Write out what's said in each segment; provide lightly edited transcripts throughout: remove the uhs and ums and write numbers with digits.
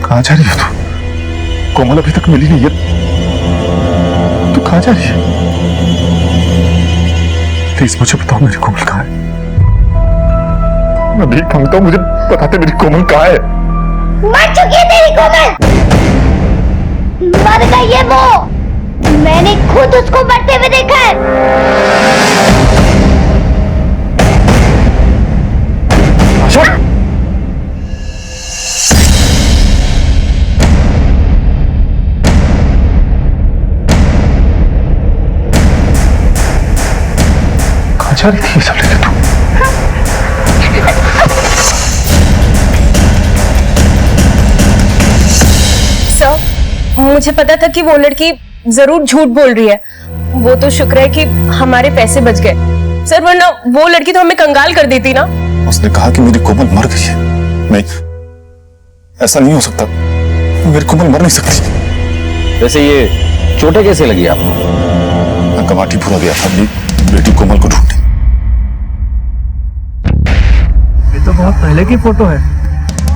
कहाँ जा रही है तू? कोमल अभी तक मिली नहीं है, तू कहाँ जा रही है? प्लीज मुझे बताओ मेरी कोमल कहाँ है? मैं भीख मांगता हूँ, मुझे बताते मेरी कोमल कहाँ है? मर चुकी है तेरी कोमल, मर गई है वो। मैंने खुद उसको मरते हुए देखा है। आशा, कहाँ जा रही थी ये सब लेके तू? सर, मुझे पता था कि वो लड़की जरूर झूठ बोल रही है। वो तो शुक्र है कि हमारे पैसे बच गए सर, वरना वो लड़की तो हमें कंगाल कर देती ना। उसने कहा कि मेरी कोमल मर गई है। नहीं, ऐसा नहीं हो सकता, मेरी कोमल मर नहीं सकती। वैसे ये चोटें कैसे लगी आपको? मैं कमाटीपुरा गया था अपनी बेटी कोमल को ढूंढने। ये तो बहुत पहले की फोटो है,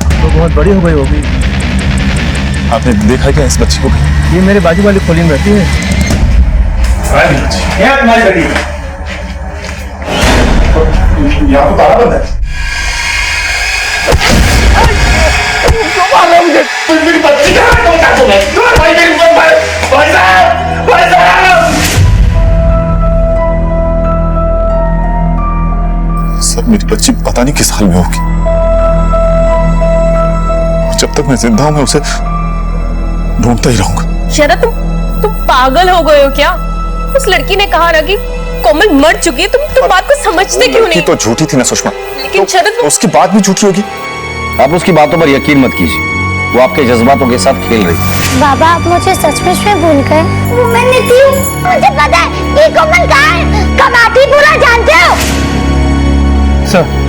तो बहुत बड़ी हो गई होगी। आपने देखा क्या इस बच्ची को भी? ये मेरे बाजू वाली खोली में रहती है। क्या तुम्हारी बेटी? यहाँ तो ताला बंद है। क्यों मार रहा है मुझे? मेरी बच्ची कहाँ है? बता दो मैं। भाई मेरी भाई साहब, भाई साहब। सर, मेरी बच्ची पता नहीं किस हाल में होगी। जब तक मैं जिंदा हूं मैं उसे ढूंढता ही रहूंगा। शरद, तुम पागल हो गए हो क्या? उस लड़की ने कहा ना कि कोमल मर चुकी है। तुम बात को समझते क्यों नहीं? तो झूठी थी ना सुषमा। लेकिन शरद, तो उसकी बात भी झूठी होगी। आप उसकी बातों पर यकीन मत कीजिए, वो आपके जज्बातों के साथ खेल रही है। बाबा, आप मुझे सचमुच में भूल गए। वो मैं नीति हूँ, मुझे पता है ये कोमल कहाँ है। कमाटीपुरा जानते हो? सर,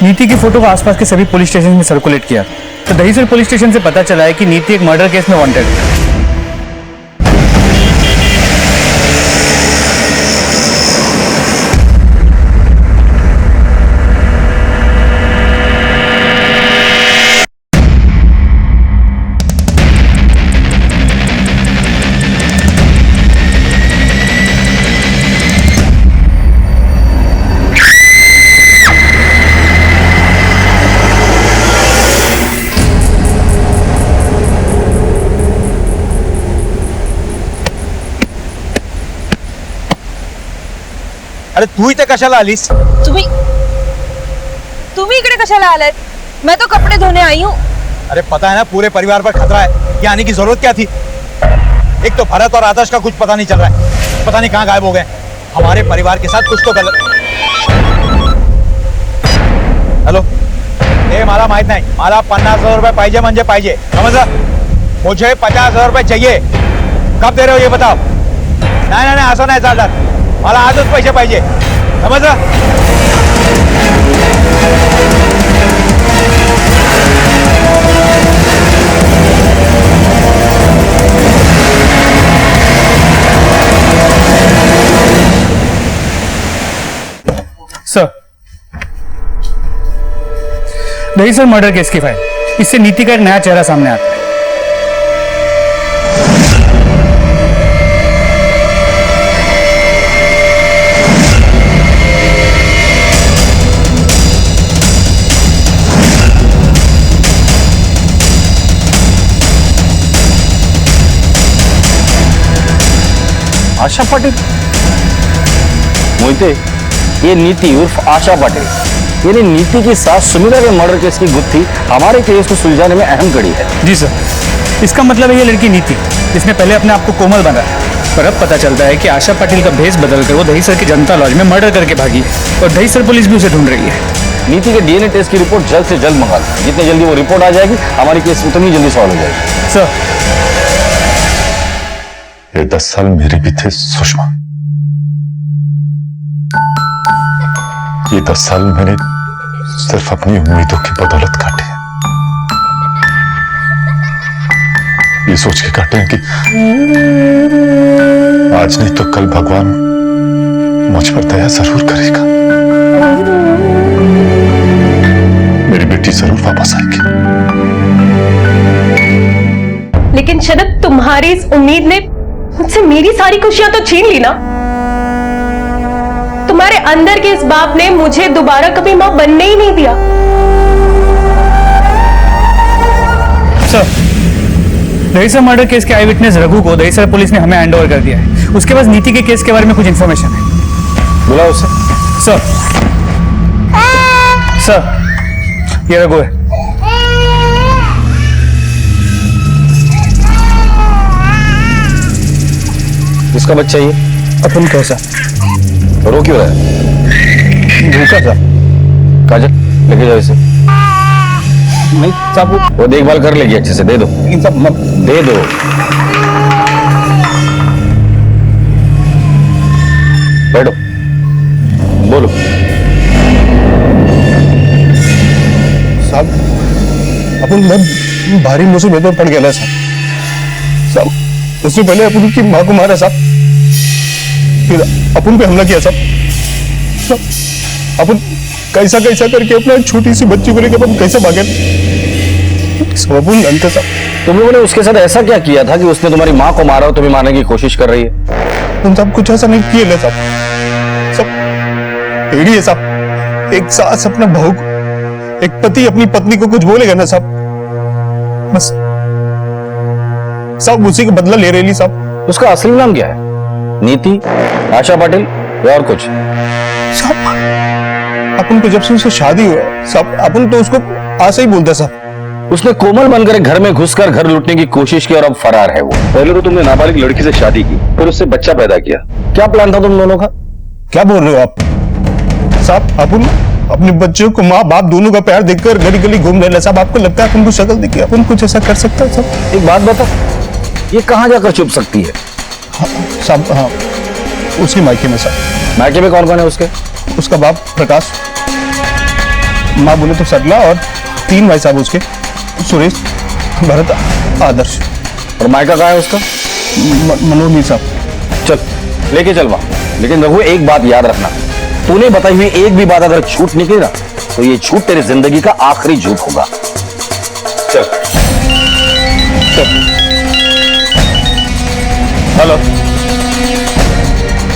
नीति की फोटो को आसपास के सभी पुलिस स्टेशन में सर्कुलेट किया, तो दहीसर पुलिस स्टेशन से पता चला है कि नीति एक मर्डर केस में वांटेड है। अरे तू इथे कशाला आलीस? तुम्ही इकडे कशाला आलात? मैं तो कपड़े धोने आई हूँ। अरे पता है ना, पूरे परिवार पर खतरा है, ये आने की जरूरत क्या थी? एक तो भरत और आदर्श का कुछ पता नहीं चल रहा है, पता नहीं कहाँ गायब हो गए। हमारे परिवार के साथ कुछ तो गलत। हॅलो, हे मला माहित नाही, मला 50,000 रुपये पाहिजे म्हणजे पाहिजे, समझलं? मुझे 50,000 रुपये चाहिए। कब दे रहे हो ये बताओ? नहीं नहीं असं नाही चालणार, मला आजच पैसे पाहिजे, समझलं? सर, दहीसर मर्डर केस की फाइल, इससे नीति का एक नया चेहरा सामने आता है। आशा पाटिल? मोहिते, ये नीति उर्फ आशा पाटिल, यानी नीति की सास सुमिता के मर्डर केस की गुत्थी हमारे केस को सुलझाने में अहम कड़ी है। जी सर, इसका मतलब है ये लड़की नीति, जिसने पहले अपने आप को कोमल बनाया, पर अब पता चलता है कि आशा पाटिल का भेष बदलकर वो दहीसर की जनता लॉज में मर्डर करके भागी और दहीसर पुलिस भी उसे ढूंढ रही है। नीति के डीएनए टेस्ट की रिपोर्ट जल्द से जल्द मंगा लो। जितनी जल्दी वो रिपोर्ट आ जाएगी, हमारी केस उतनी जल्दी सॉल्व हो जाएगी। सर, ये 10 साल मेरे भी थे सुषमा। ये 10 साल मैंने सिर्फ अपनी उम्मीदों की बदौलत काटे हैं। ये सोच के काटे हैं कि आज नहीं तो कल भगवान मुझ पर दया जरूर करेगा। बेटी जरूर वापस आएगी। लेकिन शरद, तुम्हारी इस उम्मीद ने मुझसे मेरी सारी खुशियां तो छीन ली ना। तुम्हारे अंदर के इस बाप ने मुझे दोबारा कभी मां बनने ही नहीं दिया। सर, दहीसर मर्डर केस के आई विटनेस रघु को दहीसर पुलिस ने हमें हैंड ओवर कर दिया है। उसके पास नीति के केस के बारे में कुछ इंफॉर्मेशन है। बुलाओ उसे। सर, सर, ये रघु है। किसका बच्चा ये? अपन कैसा? रो क्यों रहा है? भूखा था। काजल, लेके जाओ इसे। नहीं साहब, वो देखभाल कर लेगी अच्छे से, दे दो। इन सब दे दो। बैठो, बोलो। साहब, अपन बहुत भारी मुसीबत में पड़ गया ना साहब। उससे पहले अपन की मां को मारा साहब, फिर अपन पे हमला किया साहब। अपन कैसा कैसा करके अपना छोटी सी बच्ची को लेकर अपन कैसे भागे सब अपन जानते साहब। तुम लोगों ने उसके साथ ऐसा क्या किया था कि उसने तुम्हारी माँ को मारा और तुम्हें मारने की कोशिश कर रही है? तुम सब कुछ ऐसा नहीं किए ना साहब। सब एड़ी है साहब। एक सास अपना बहू को, एक पति अपनी पत्नी को कुछ बोलेगा ना साहब, बस सब उसी का बदला ले रही साहब। उसका असली नाम क्या है? नीति, आशा पाटिल या और कुछ? साहब, अपन को जब से उससे शादी हुआ साहब, अपन तो उसको आशा ही बोलता साहब। उसने कोमल बनकर एक घर में घुसकर घर लूटने की कोशिश की और अब फरार है वो। पहले तो तुमने नाबालिग लड़की से शादी की, फिर उससे बच्चा पैदा किया। क्या प्लान था तुम दोनों का? क्या बोल रहे हो आप साहब? अपन अपने बच्चों को माँ बाप दोनों का प्यार देखकर गली गली घूम रहे साहब। आपको लगता है अपन को शक्ल देखिए अपन कुछ ऐसा कर सकता है साहब? एक बात बता, ये कहाँ जाकर छुप सकती है? साहब, हाँ, उसकी मायके में साहब। मायके में कौन कौन है उसके? उसका बाप प्रकाश, माँ बोले तो सरला, और 3 भाई साहब उसके, सुरेश, भरत, आदर्श। और मायका कहाँ है उसका? मनोज साहब। चल, लेके चल वहां। लेकिन रघु, एक बात याद रखना, तूने बताई हुई एक भी बात अगर झूठ निकली ना, तो ये झूठ तेरी जिंदगी का आखिरी झूठ होगा। चल चल। हेलो,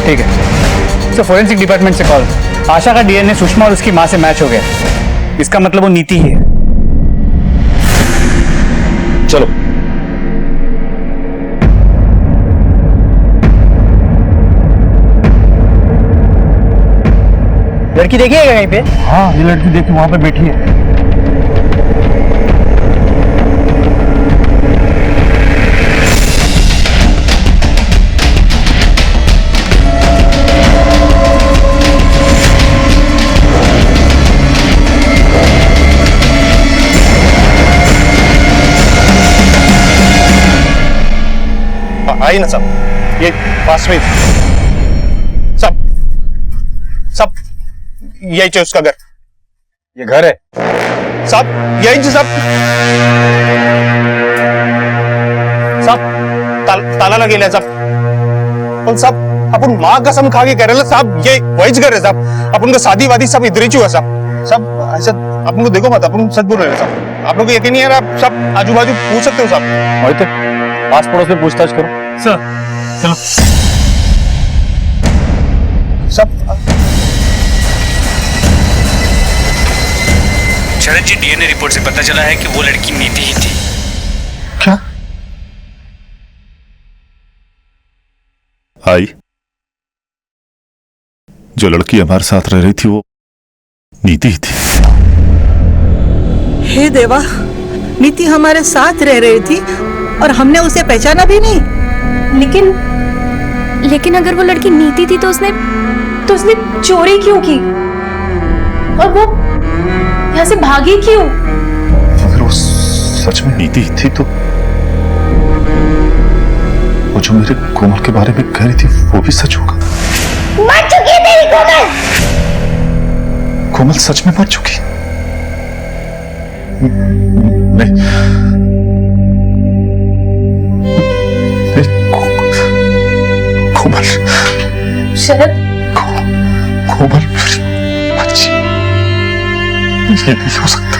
ठीक है सर। फोरेंसिक डिपार्टमेंट से कॉल। आशा का डीएनए सुषमा और उसकी मां से मैच हो गया। इसका मतलब वो नीति ही है। चलो। लड़की देखिएगा कहीं पे? हाँ, ये लड़की देखिए वहां पे बैठी है। आई ना साहब, ये पास में सब सब यही है उसका घर। ये घर है साहब, यही जी साहब। साहब, ताला लगेला साहब। और साहब, अपन माँ कसम खा के कह रहे साहब, ये वही घर है साहब। अपन का शादी वादी सब इधर ही हुआ साहब। साहब ऐसा अपन को देखो मत, अपन सच बोल रहे हैं साहब। आप लोग को यकीन नहीं है आप सब आजू बाजू पूछ सकते हो साहब। वही तो, पास पड़ोस में पूछताछ करो। सर चलो। सब शरद जी, डीएनए रिपोर्ट से पता चला है कि वो लड़की नीति ही थी। क्या? आई, जो लड़की हमारे साथ रह रही थी वो नीति ही थी। हे देवा, नीति हमारे साथ रह रही थी और हमने उसे पहचाना भी नहीं। लेकिन अगर वो लड़की नीति थी तो उसने चोरी क्यों की? और वो यहाँ से भागी क्यों? अगर वो सच में नीति ही थी तो वो जो मेरे कोमल के बारे में कह रही थी वो भी सच होगा। मर चुकी है तेरी कोमल। कोमल सच में मर चुकी? नहीं, कोमल, शरद, कोमल बच्ची, ये नहीं हो सकता।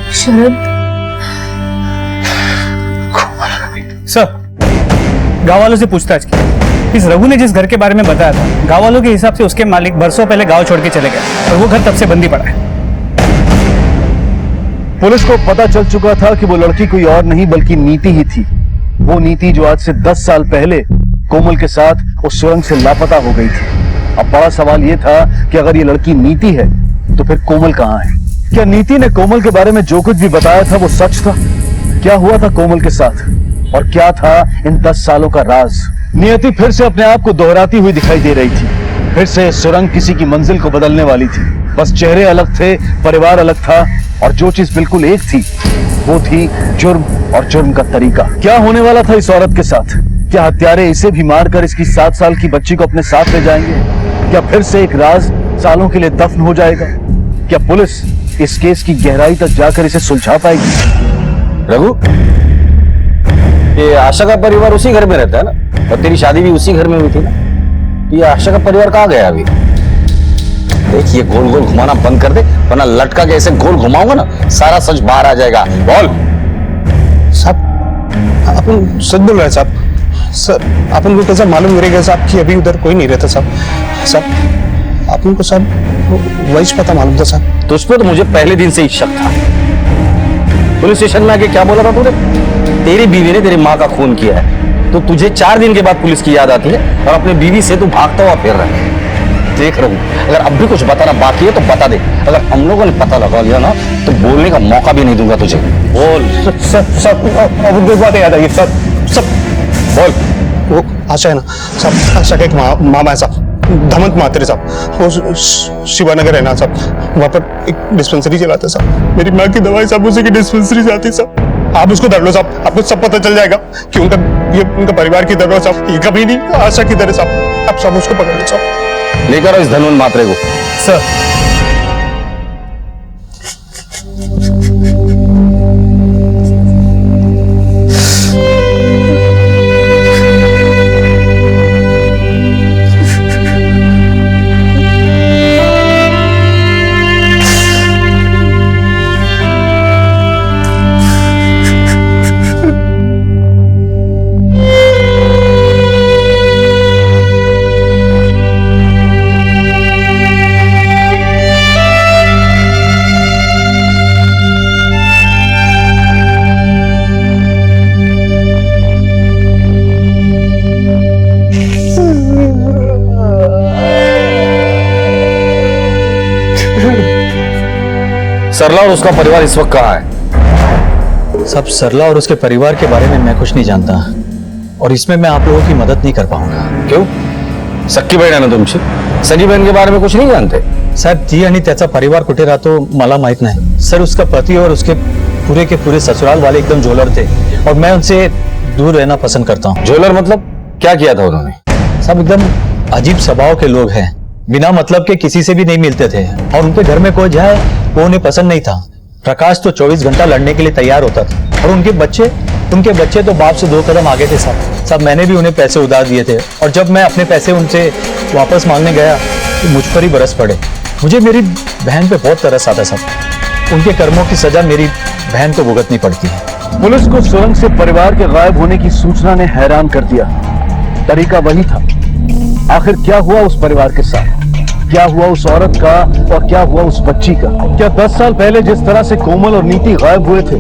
शरद, सर, गांव वालों से पूछताछ की। इस रघु ने जिस घर के बारे में बताया था, गांव वालों के हिसाब से उसके मालिक बरसों पहले गांव छोड़ के चले गए और वो घर तब से बंदी पड़ा है। पुलिस को पता चल चुका था कि वो लड़की कोई और नहीं बल्कि नीति ही थी। वो नीति जो आज से 10 साल पहले कोमल के साथ उस सुरंग से लापता हो गई थी। अब बड़ा सवाल ये था कि अगर ये लड़की नीति है तो फिर कोमल कहाँ है? क्या नीति ने कोमल के बारे में जो कुछ भी बताया था वो सच था? क्या हुआ था कोमल के साथ और क्या था इन 10 सालों का राज? नियति फिर से अपने आप को दोहराती हुई दिखाई दे रही थी। फिर से सुरंग किसी की मंजिल को बदलने वाली थी। बस चेहरे अलग थे, परिवार अलग था और जो चीज बिल्कुल एक थी वो थी जुर्म और जुर्म का तरीका। क्या होने वाला था इस औरत के साथ? क्या हत्यारे इसे भी मारकर इसकी 7 साल की बच्ची को अपने साथ ले जाएंगे? क्या फिर से एक राज सालों के लिए दफन हो जाएगा? क्या पुलिस इस केस की गहराई तक जाकर इसे सुलझा पाएगी? रघु, ये आशा का परिवार उसी घर में रहता है ना, और तेरी शादी भी उसी घर में हुई थी ना। ये आशा का परिवार कहाँ गया अभी? देखिए, गोल गोल घुमाना बंद कर दे, वरना लटका के ऐसे गोल घुमाऊंगा ना, सारा सच बाहर आ जाएगा। बोल। साहब, अपन सच बोल रहे हैं साहब। सर, अपन को कैसा मालूम रहेगा साहब कि अभी उधर कोई नहीं रहता साहब। साहब, अपन को साहब वही पता मालूम था साहब। तुझ पर तो मुझे पहले दिन से ही शक था। पुलिस स्टेशन में आके क्या बोला था तूने? तेरी बीवी ने तेरी माँ का खून किया है, तो तुझे 4 दिन के बाद पुलिस की याद आती है और अपने बीवी से तू भागता हुआ फिर रहा है। देख रहा हूं, अगर अब भी कुछ बताना बाकी है तो बता दे। अगर हम लोगों ने पता लगा लिया ना तो बोलने का मौका भी नहीं दूंगा तुझे। बोल। अब एक बात याद आई सर। सब बोल। वो आशा है ना साहब, आशा का एक मामा है साहब, धमंत मात्रे साहब। वो शिवानगर है ना साहब, वहाँ पर एक डिस्पेंसरी चलाते साहब। मेरी माँ की दवाई साहब उसी की डिस्पेंसरी से आती साहब। आप उसको धर लो साहब, आपको सब पता चल जाएगा कि उनका परिवार की तरह साहब, ये कभी नहीं आशा की तरह साहब। आप सब उसको पकड़ लो साहब। लेकर आओ इस धनवंत मात्रे को। सर, सरला और उसका परिवार इस वक्त कहाँ है? सब सरला और उसके परिवार के बारे में मैं कुछ नहीं जानता और इसमें मैं आप लोगों की मदद नहीं कर पाऊंगा। क्यों? सक्की बहीण आहे ना तुमची, सगी बहन के बारे में कुछ नहीं जानते? साहेब, ती आणि त्याचा परिवार कुठे राहतो मला माहित नाही सर। उसका पति और उसके पूरे के पूरे ससुराल वाले एकदम झोलर थे और मैं उनसे दूर रहना पसंद करता हूँ। झोलर मतलब क्या किया था उन्होंने? सब एकदम अजीब स्वभाव के लोग हैं, बिना मतलब के किसी से भी नहीं मिलते थे और उनके घर में कोई जाए वो उन्हें पसंद नहीं था। प्रकाश तो 24 घंटा लड़ने के लिए तैयार होता था और उनके बच्चे तो बाप से 2 कदम आगे थे साहब। मैंने भी उन्हें पैसे उधार दिए थे और जब मैं अपने पैसे उनसे वापस मांगने गया तो मुझ पर ही बरस पड़े। मुझे मेरी बहन पे बहुत तरस आता साहब। उनके कर्मों की सजा मेरी बहन को भुगतनी पड़ती है। पुलिस को सुरंग से परिवार के गायब होने की सूचना ने हैरान कर दिया। तरीका वही था। आखिर क्या हुआ उस परिवार के साथ? क्या हुआ उस औरत का और क्या हुआ उस बच्ची का? क्या 10 साल पहले जिस तरह से कोमल और नीति गायब हुए थे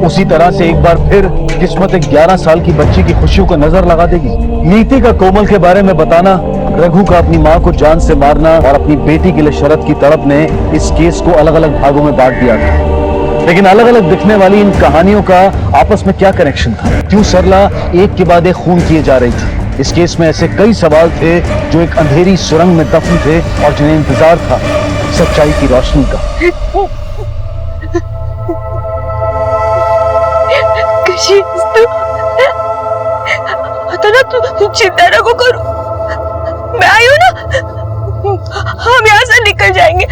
उसी तरह से एक बार फिर किस्मत एक 11 साल की बच्ची की खुशियों को नजर लगा देगी? नीति का कोमल के बारे में बताना, रघु का अपनी माँ को जान से मारना और अपनी बेटी के लिए शरद की तड़प ने इस केस को अलग अलग भागों में बांट दिया था। लेकिन अलग अलग दिखने वाली इन कहानियों का आपस में क्या कनेक्शन था? क्यों सरला एक के बाद एक खून किए जा रही थी? इस केस में ऐसे कई सवाल थे जो एक अंधेरी सुरंग में दफन थे और जिन्हें इंतजार था सच्चाई की रोशनी का। तू चिंता न करो, मैं आई हूँ ना, हम यहाँ से निकल जाएंगे।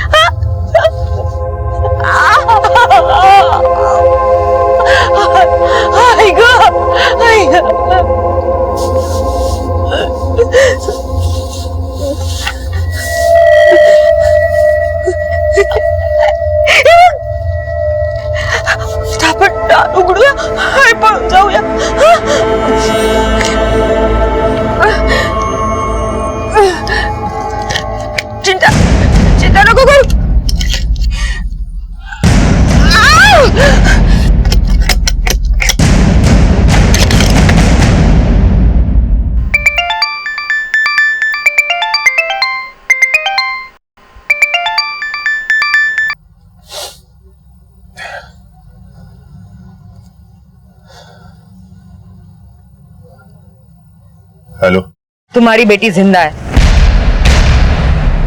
तुम्हारी बेटी जिंदा है,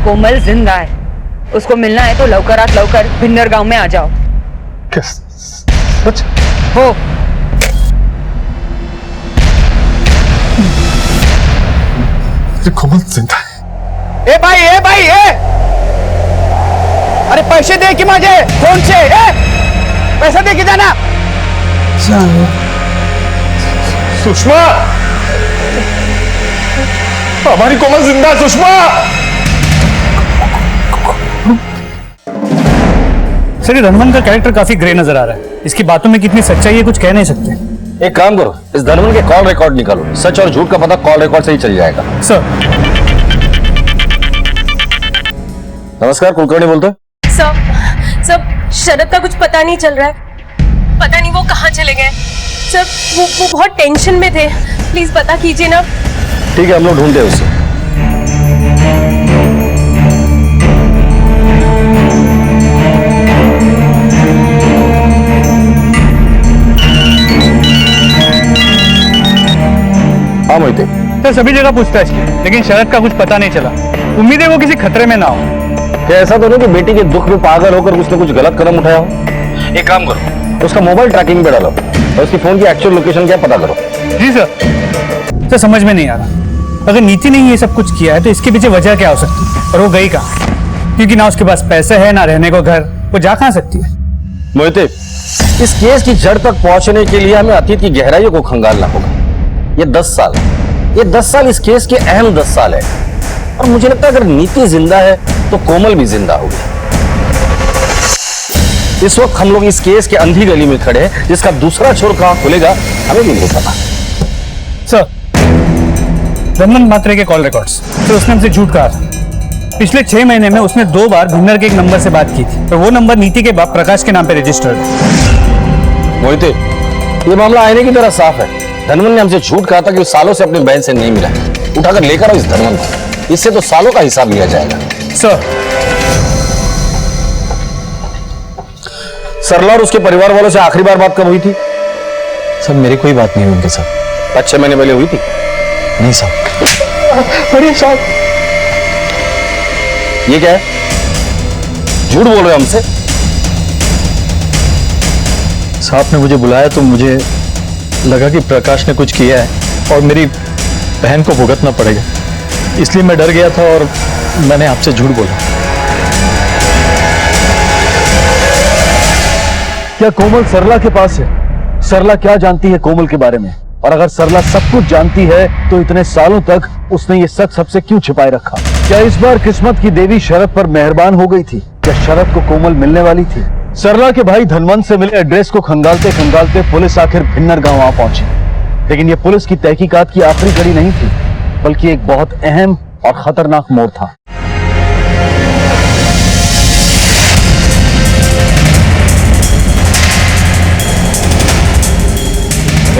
कोमल जिंदा है। उसको मिलना है तो लवकर भिन्नर गांव में आ जाओ। सच? हो कोमल जिंदा है। ए भाई अरे पैसे दे की माझे फोन से पैसे दे की जाना। सुषमा, हमारी कोमल जिंदा है। सुषमा, सर ये धनवंत का कैरेक्टर काफी ग्रे नजर आ रहा है। इसकी बातों में कितनी सच्चाई है कुछ कह नहीं सकते। एक काम करो, इस धनवंत के कॉल रिकॉर्ड निकालो, सच और झूठ का पता कॉल रिकॉर्ड से ही चल जाएगा। सर नमस्कार, कुलकर्णी बोलते हैं। सब शरद का कुछ पता नहीं चल रहा है। पता नहीं वो कहाँ चले गए। सर वो बहुत टेंशन में थे, प्लीज पता कीजिए ना। ठीक है, हम लोग ढूंढते हैं उसे। हाँ मोहिते। सर सभी जगह पूछताछ की लेकिन शरद का कुछ पता नहीं चला। उम्मीद है वो किसी खतरे में ना हो। क्या ऐसा तो नहीं कि बेटी के दुख में पागल होकर उसने कुछ गलत कदम उठाया हो? एक काम करो, उसका मोबाइल ट्रैकिंग पे डालो और उसकी फोन की एक्चुअल लोकेशन क्या पता करो। जी सर। सर समझ में नहीं आ रहा, अगर नीति ने ये सब कुछ किया है तो इसके पीछे वजह क्या हो सकती है और वो गई कहाँ? क्योंकि ना उसके पास पैसे है ना रहने को घर, वो जा कहाँ सकती है? मोहिते, इस केस की जड़ तक पहुंचने के लिए हमें अतीत की गहराइयों को खंगालना होगा। ये 10 साल इस केस के अहम 10 साल है और मुझे लगता है अगर नीति जिंदा है तो कोमल भी जिंदा होगी। इस वक्त हम लोग इस केस के अंधी गली में खड़े हैं, जिसका दूसरा छोर कहां खुलेगा हमें भी नहीं पता। सर धनवंत मात्रे के कॉल रिकॉर्ड्स, तो उसने हमसे झूठ कहा था। पिछले 6 महीने में उसने 2 बार भिन्नर के एक नंबर से बात की थी और वो नंबर नीति के बाप प्रकाश के नाम पे रजिस्टर्ड है। मोहिते, ये मामला आईने की तरह साफ है। धनवंत ने हमसे झूठ कहा था कि वो सालों से अपनी बहन से नहीं मिला। उठाकर लेकर आओ इस धनवंत को, इससे तो सालों का हिसाब लिया जाएगा। सर सरला और उसके परिवार वालों से आखिरी बार बात कब हुई थी? सर मेरी कोई बात नहीं हुई उनके साथ। 5-6 महीने पहले हुई थी? नहीं साहब। अरे साहब, ये क्या है? झूठ बोल रहे हो हमसे? साहब ने मुझे बुलाया तो मुझे लगा कि प्रकाश ने कुछ किया है और मेरी बहन को भुगतना पड़ेगा, इसलिए मैं डर गया था और मैंने आपसे झूठ बोला। क्या कोमल सरला के पास है? सरला क्या जानती है कोमल के बारे में? और अगर सरला सब कुछ जानती है तो इतने सालों तक उसने ये सच सबसे क्यों छिपाए रखा? क्या इस बार किस्मत की देवी शरद पर मेहरबान हो गई थी? क्या शरद को कोमल मिलने वाली थी? सरला के भाई धनवंत से मिले एड्रेस को खंगालते खंगालते पुलिस आखिर भिन्नर गांव आ पहुंची। लेकिन ये पुलिस की तहकीकात की आखिरी कड़ी नहीं थी, बल्कि एक बहुत अहम और खतरनाक मोड़ था।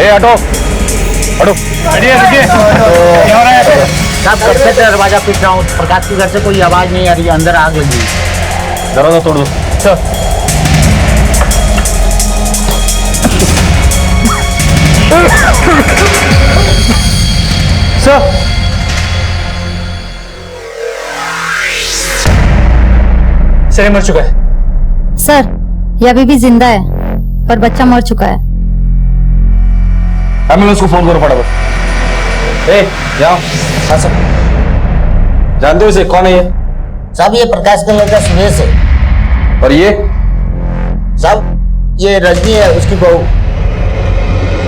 हटो हटो। साहब कब से दरवाजा पीट रहा हूँ, प्रकाश के घर से कोई आवाज नहीं आ रही है, अंदर आग लगी। दरवाजा तोड़ दो। सर सर मर चुका है। सर ये अभी भी जिंदा है पर बच्चा मर चुका है। एम्बुलेंस को फोन करो फटाफट। जाओ। हाँ सर। जानते हो इसे? कौन है ये? साहब ये प्रकाश का लड़का सुरेश है। और ये? साहब ये रजनी है, उसकी बहू।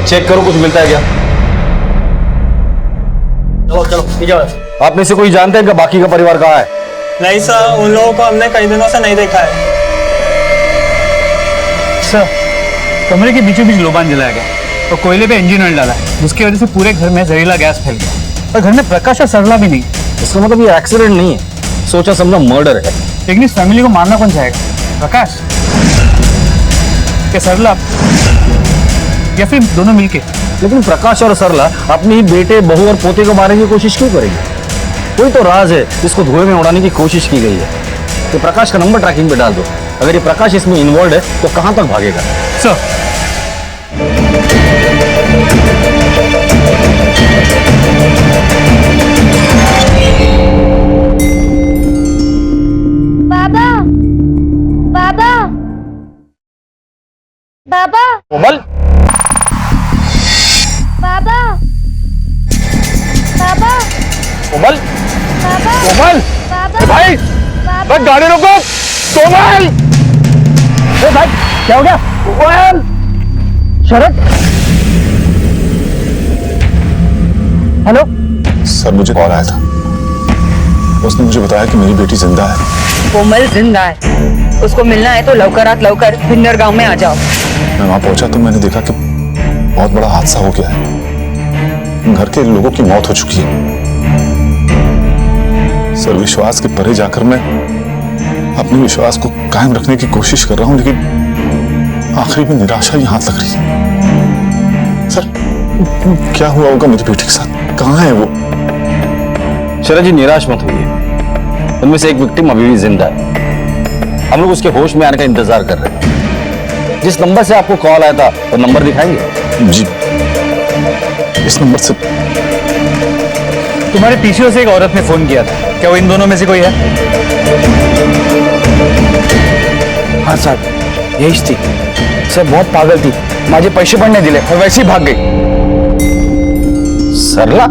चेक करो कुछ मिलता है क्या? चलो चलो जाओ। आप में से कोई जानते हैं कि बाकी का परिवार कहाँ है? नहीं सर, उन लोगों को हमने कई दिनों से नहीं देखा है। सर कमरे के बीचों बीच लोबान जलाया गया और कोयले पे इंजन ऑयल डाला है, जिसकी वजह से पूरे घर में जहरीला गैस फैल गया और घर में प्रकाश और सरला भी नहीं। इसका मतलब ये एक्सीडेंट नहीं है, सोचा समझा मर्डर है। लेकिन इस फैमिली को मारना कौन चाहेगा? प्रकाश क्या सरला या फिर दोनों मिलके? लेकिन प्रकाश और सरला अपनी बेटे, बहू और पोते को मारने की कोशिश क्यों करेंगे? कोई तो राज है जिसको धुएं में उड़ाने की कोशिश की गई है। तो प्रकाश का नंबर ट्रैकिंग पे डाल दो। अगर ये प्रकाश इसमें इन्वॉल्व है तो कहां तक भागेगा? सर कोमल, भाई, बस गाड़ी रोको। कोमल, भाई क्या हो गया? कोमल, शरद, हेलो सर मुझे कॉल आया था, उसने मुझे बताया कि मेरी बेटी जिंदा है। कोमल जिंदा है, उसको मिलना है तो लवकरात लवकर भिन्नर गांव में आ जाओ। मैं वहां पहुंचा तो मैंने देखा कि बहुत बड़ा हादसा हो गया है, घर के लोगों की मौत हो चुकी है। सर विश्वास के परे जाकर मैं अपने विश्वास को कायम रखने की कोशिश कर रहा हूं, लेकिन आखिरी में निराशा ही हाथ लग रही है। सर क्या हुआ होगा मेरी बेटी के साथ, कहां है वो? शरद जी निराश मत होइए, उनमें से एक विक्टिम अभी भी जिंदा है। हम लोग उसके होश में आने का इंतजार कर रहे हैं। जिस नंबर से आपको कॉल आया था वो नंबर दिखाएंगे? जी, इस नंबर से। तुम्हारे पीछे से एक औरत ने फोन किया था, क्या वो इन दोनों में से कोई है? हाँ साहब, यही थी सर, बहुत पागल थी, मुझे पैसे पड़ने दिले और वैसे ही भाग गई। सरला?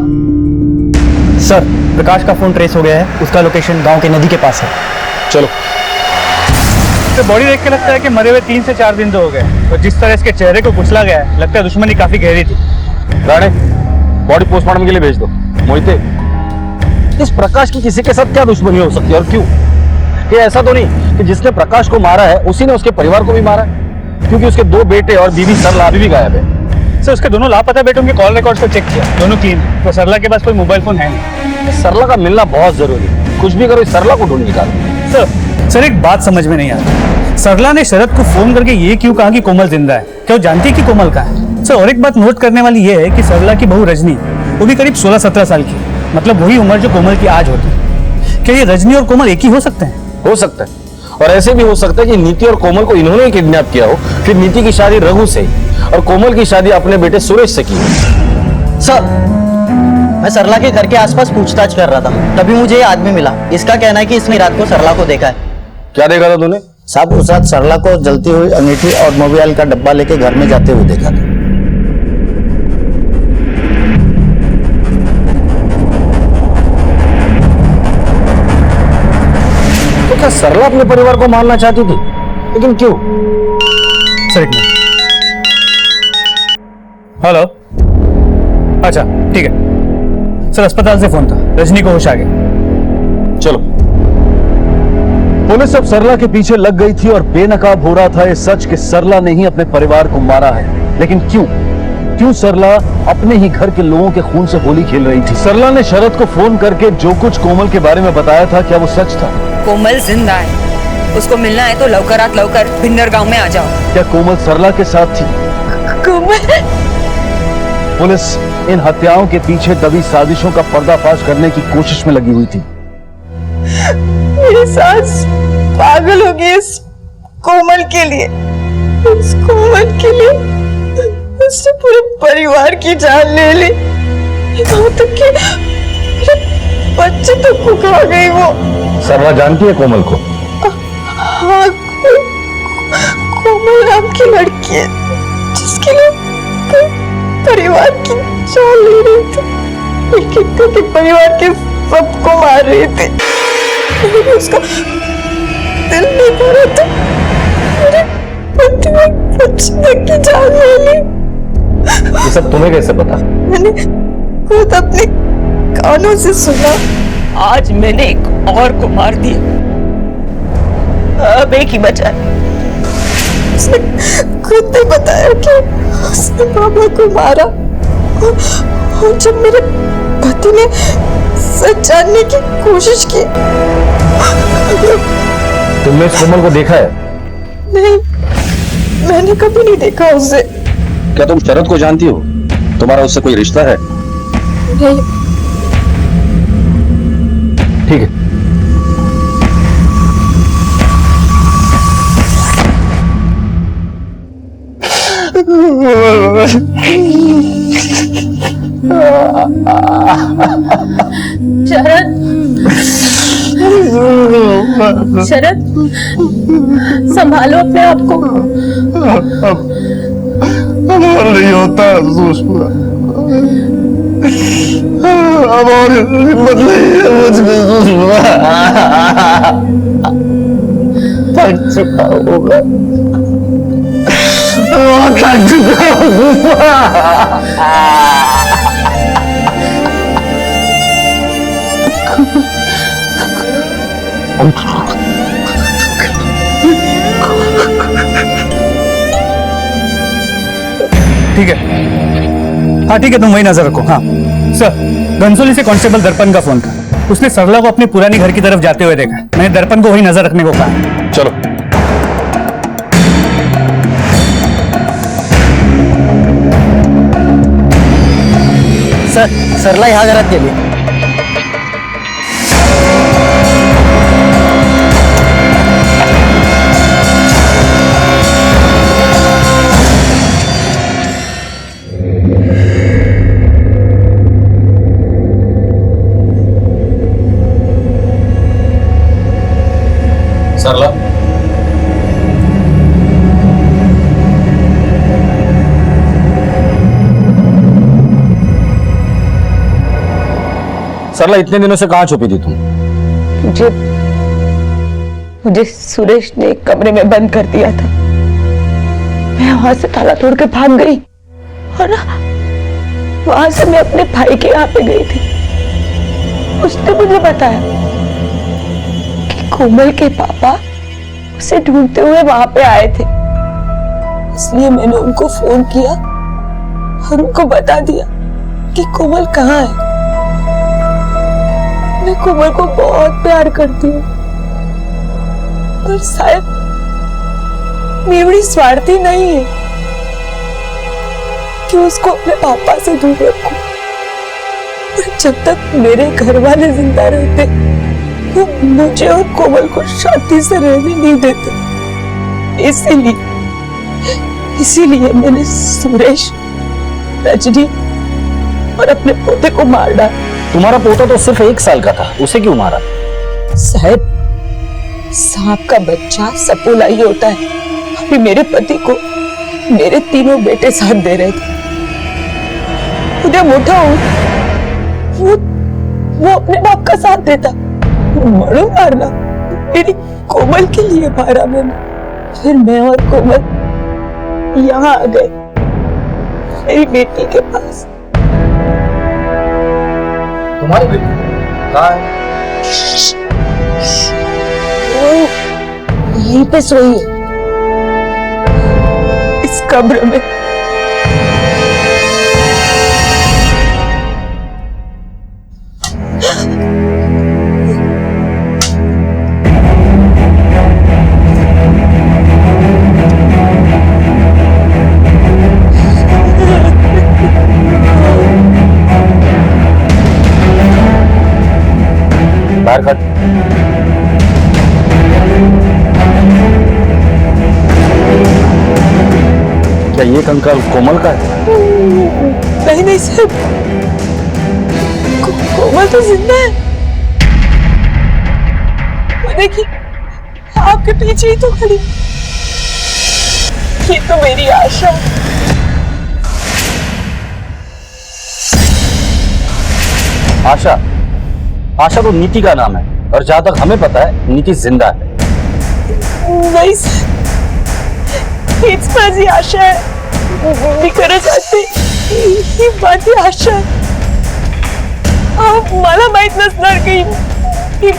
सर प्रकाश का फोन ट्रेस हो गया है, उसका लोकेशन गांव के नदी के पास है। चलो। तो बॉडी देख के लगता है कि मरे हुए 3 से 4 दिन तो हो गए, और जिस तरह इसके चेहरे को कुचला गया है, लगता है दुश्मनी काफी गहरी थी। राणे, बॉडी पोस्टमार्टम के लिए भेज दो। मोहिते, इस प्रकाश की किसी के साथ क्या दुश्मनी हो सकती है और क्यों? ये ऐसा तो नहीं कि जिसने प्रकाश को मारा है उसी ने उसके परिवार को भी मारा है, क्योंकि उसके 2 बेटे और बीवी सरला अभी भी गायब है। सर उसके दोनों लापता बेटों के कॉल रिकॉर्ड्स को चेक किया, दोनों क्लीन, तो सरला के पास कोई मोबाइल फोन है नहीं। सरला का मिलना बहुत जरूरी है, कुछ भी करो इस सरला को ढूंढ निकालो। सर एक बात समझ में नहीं आती, सरला ने शरद को फोन करके ये क्यों कहा कि कोमल जिंदा है? क्या वो जानती है कि कोमल कहाँ है? सर और एक बात नोट करने वाली ये है कि सरला की बहू रजनी, वो भी करीब 16-17 साल की, मतलब वही उम्र जो कोमल की आज होती है। क्या ये रजनी और कोमल एक ही हो सकते हैं? हो सकता है, और ऐसे भी हो सकता है कि नीति और कोमल को इन्होंने किडनैप किया हो, फिर नीति की शादी रघु से और कोमल की शादी अपने बेटे सुरेश से की। सर मैं सरला के घर के आसपास पूछताछ कर रहा था, तभी मुझे ये आदमी मिला। इसका कहना है कि इसने रात को सरला को देखा है। क्या देखा था तूने? साहब उस रात सरला को जलती हुई अंगीठी और मोबाइल का डब्बा लेके घर में जाते हुए देखा था। तो क्या सरला अपने परिवार को मारना चाहती थी, लेकिन क्यों? सर एक मिनट। हेलो, अच्छा ठीक है सर, अस्पताल से फोन था, रजनी को होश आ गया। चलो। पुलिस अब सरला के पीछे लग गई थी और बेनकाब हो रहा था ये सच कि सरला ने ही अपने परिवार को मारा है। लेकिन क्यों सरला अपने ही घर के लोगों के खून से होली खेल रही थी? सरला ने शरद को फोन करके जो कुछ कोमल के बारे में बताया था, क्या वो सच था? कोमल जिंदा है, उसको मिलना है तो लवकरात लवकर भिन्नर गांव में आ जाओ। क्या कोमल सरला के साथ थी? कोमल? पुलिस इन हत्याओं के पीछे दबी साजिशों का पर्दाफाश करने की कोशिश में लगी हुई थी। मेरी सास पागल हो गई इस कोमल के लिए, इस कोमल के लिए उसने पूरे परिवार की जान ले ली, यहाँ तक कि मेरे बच्चे तक को खा गई वो। सरला जानती है कोमल को? हाँ, कोमल नाम की लड़की है जिसके लिए परिवार की जान ले रही थी, लेकिन के परिवार के सबको मार रही थी। उसका दिल नहीं कर रहा था, मेरे पति ने बच्चे की जान ले ली। ये सब तुम्हें कैसे पता? मैंने खुद अपने कानों से सुना। आज मैंने एक और को मार दिया, अब एक ही बचा है। उसने खुद ने बताया कि उसने बाबा को मारा, और जब मेरे पति ने सच जानने की कोशिश की। तुमने इस कोमल को देखा है? नहीं, मैंने कभी नहीं देखा उसे। क्या तुम शरद को जानती हो? तुम्हारा उससे कोई रिश्ता है? नहीं। ठीक है, शरद, शरद संभालो अपने आप को। अब नहीं होता सुषमा, अब और हिम्मत नहीं है मुझ में सुषमा। चुका होगा, वो थक चुका होगा। ठीक है, हाँ ठीक है, तुम वही नजर रखो। हाँ सर, घनसोली से कांस्टेबल दर्पण का फोन था। उसने सरला को अपने पुरानी घर की तरफ जाते हुए देखा। मैंने दर्पण को वही नजर रखने को कहा। चलो। सर, सरला यहाँ गलत के लिए। सरला, सरला इतने दिनों से कहां छुपी थी तुम? मुझे सुरेश ने एक कमरे में बंद कर दिया था। मैं वहां से ताला तोड़ के भाग गई और वहां से मैं अपने भाई के यहाँ पे गई थी। उसने मुझे बताया कि कोमल के पापा उसे ढूंढते हुए वहां पे आए थे। इसलिए मैंने उनको फोन किया और उनको बता दिया कि कोमल कहाँ है। मैं कोमल को बहुत प्यार करती हूँ, पर शायद मेवड़ी स्वार्थी नहीं है कि उसको अपने पापा से दूर रखूं। पर जब तक मेरे घर वाले जिंदा रहते, वो मुझे और कोमल को शांति से रहने नहीं देते। इसीलिए मैंने सुरेश, रजनी और अपने पोते को मार डाला। तुम्हारा पोता तो सिर्फ 1 साल का था, उसे क्यों मारा? साहब, सांप का बच्चा सपोला ही होता है। अभी मेरे पति को मेरे तीनों बेटे साथ दे रहे थे। उधर मोटा हो, वो अपने बाप का साथ देता। मरो मारना, मेरी कोमल के लिए मारा मैंने। फिर मैं और कोमल यहाँ आ गए, मेरी बेटी के पास। तुम्हारी बेटी कहाँ है? वो यहीं पे सोई है, इस कब्र में। बाहर खड़। क्या ये कंकाल कोमल का है? नहीं सर, कोमल तो जिंदा है। वो देखिए, आपके पीछे ही तो खड़ी। ये तो मेरी आशा। आशा? आशा तो नीति का नाम है, और जहां तक हमें पता है नीति जिंदा है। नहीं सर, इस बाजी आशा है। निकलना चाहते ही बाजी आशा है। आप मला माहित नसणार की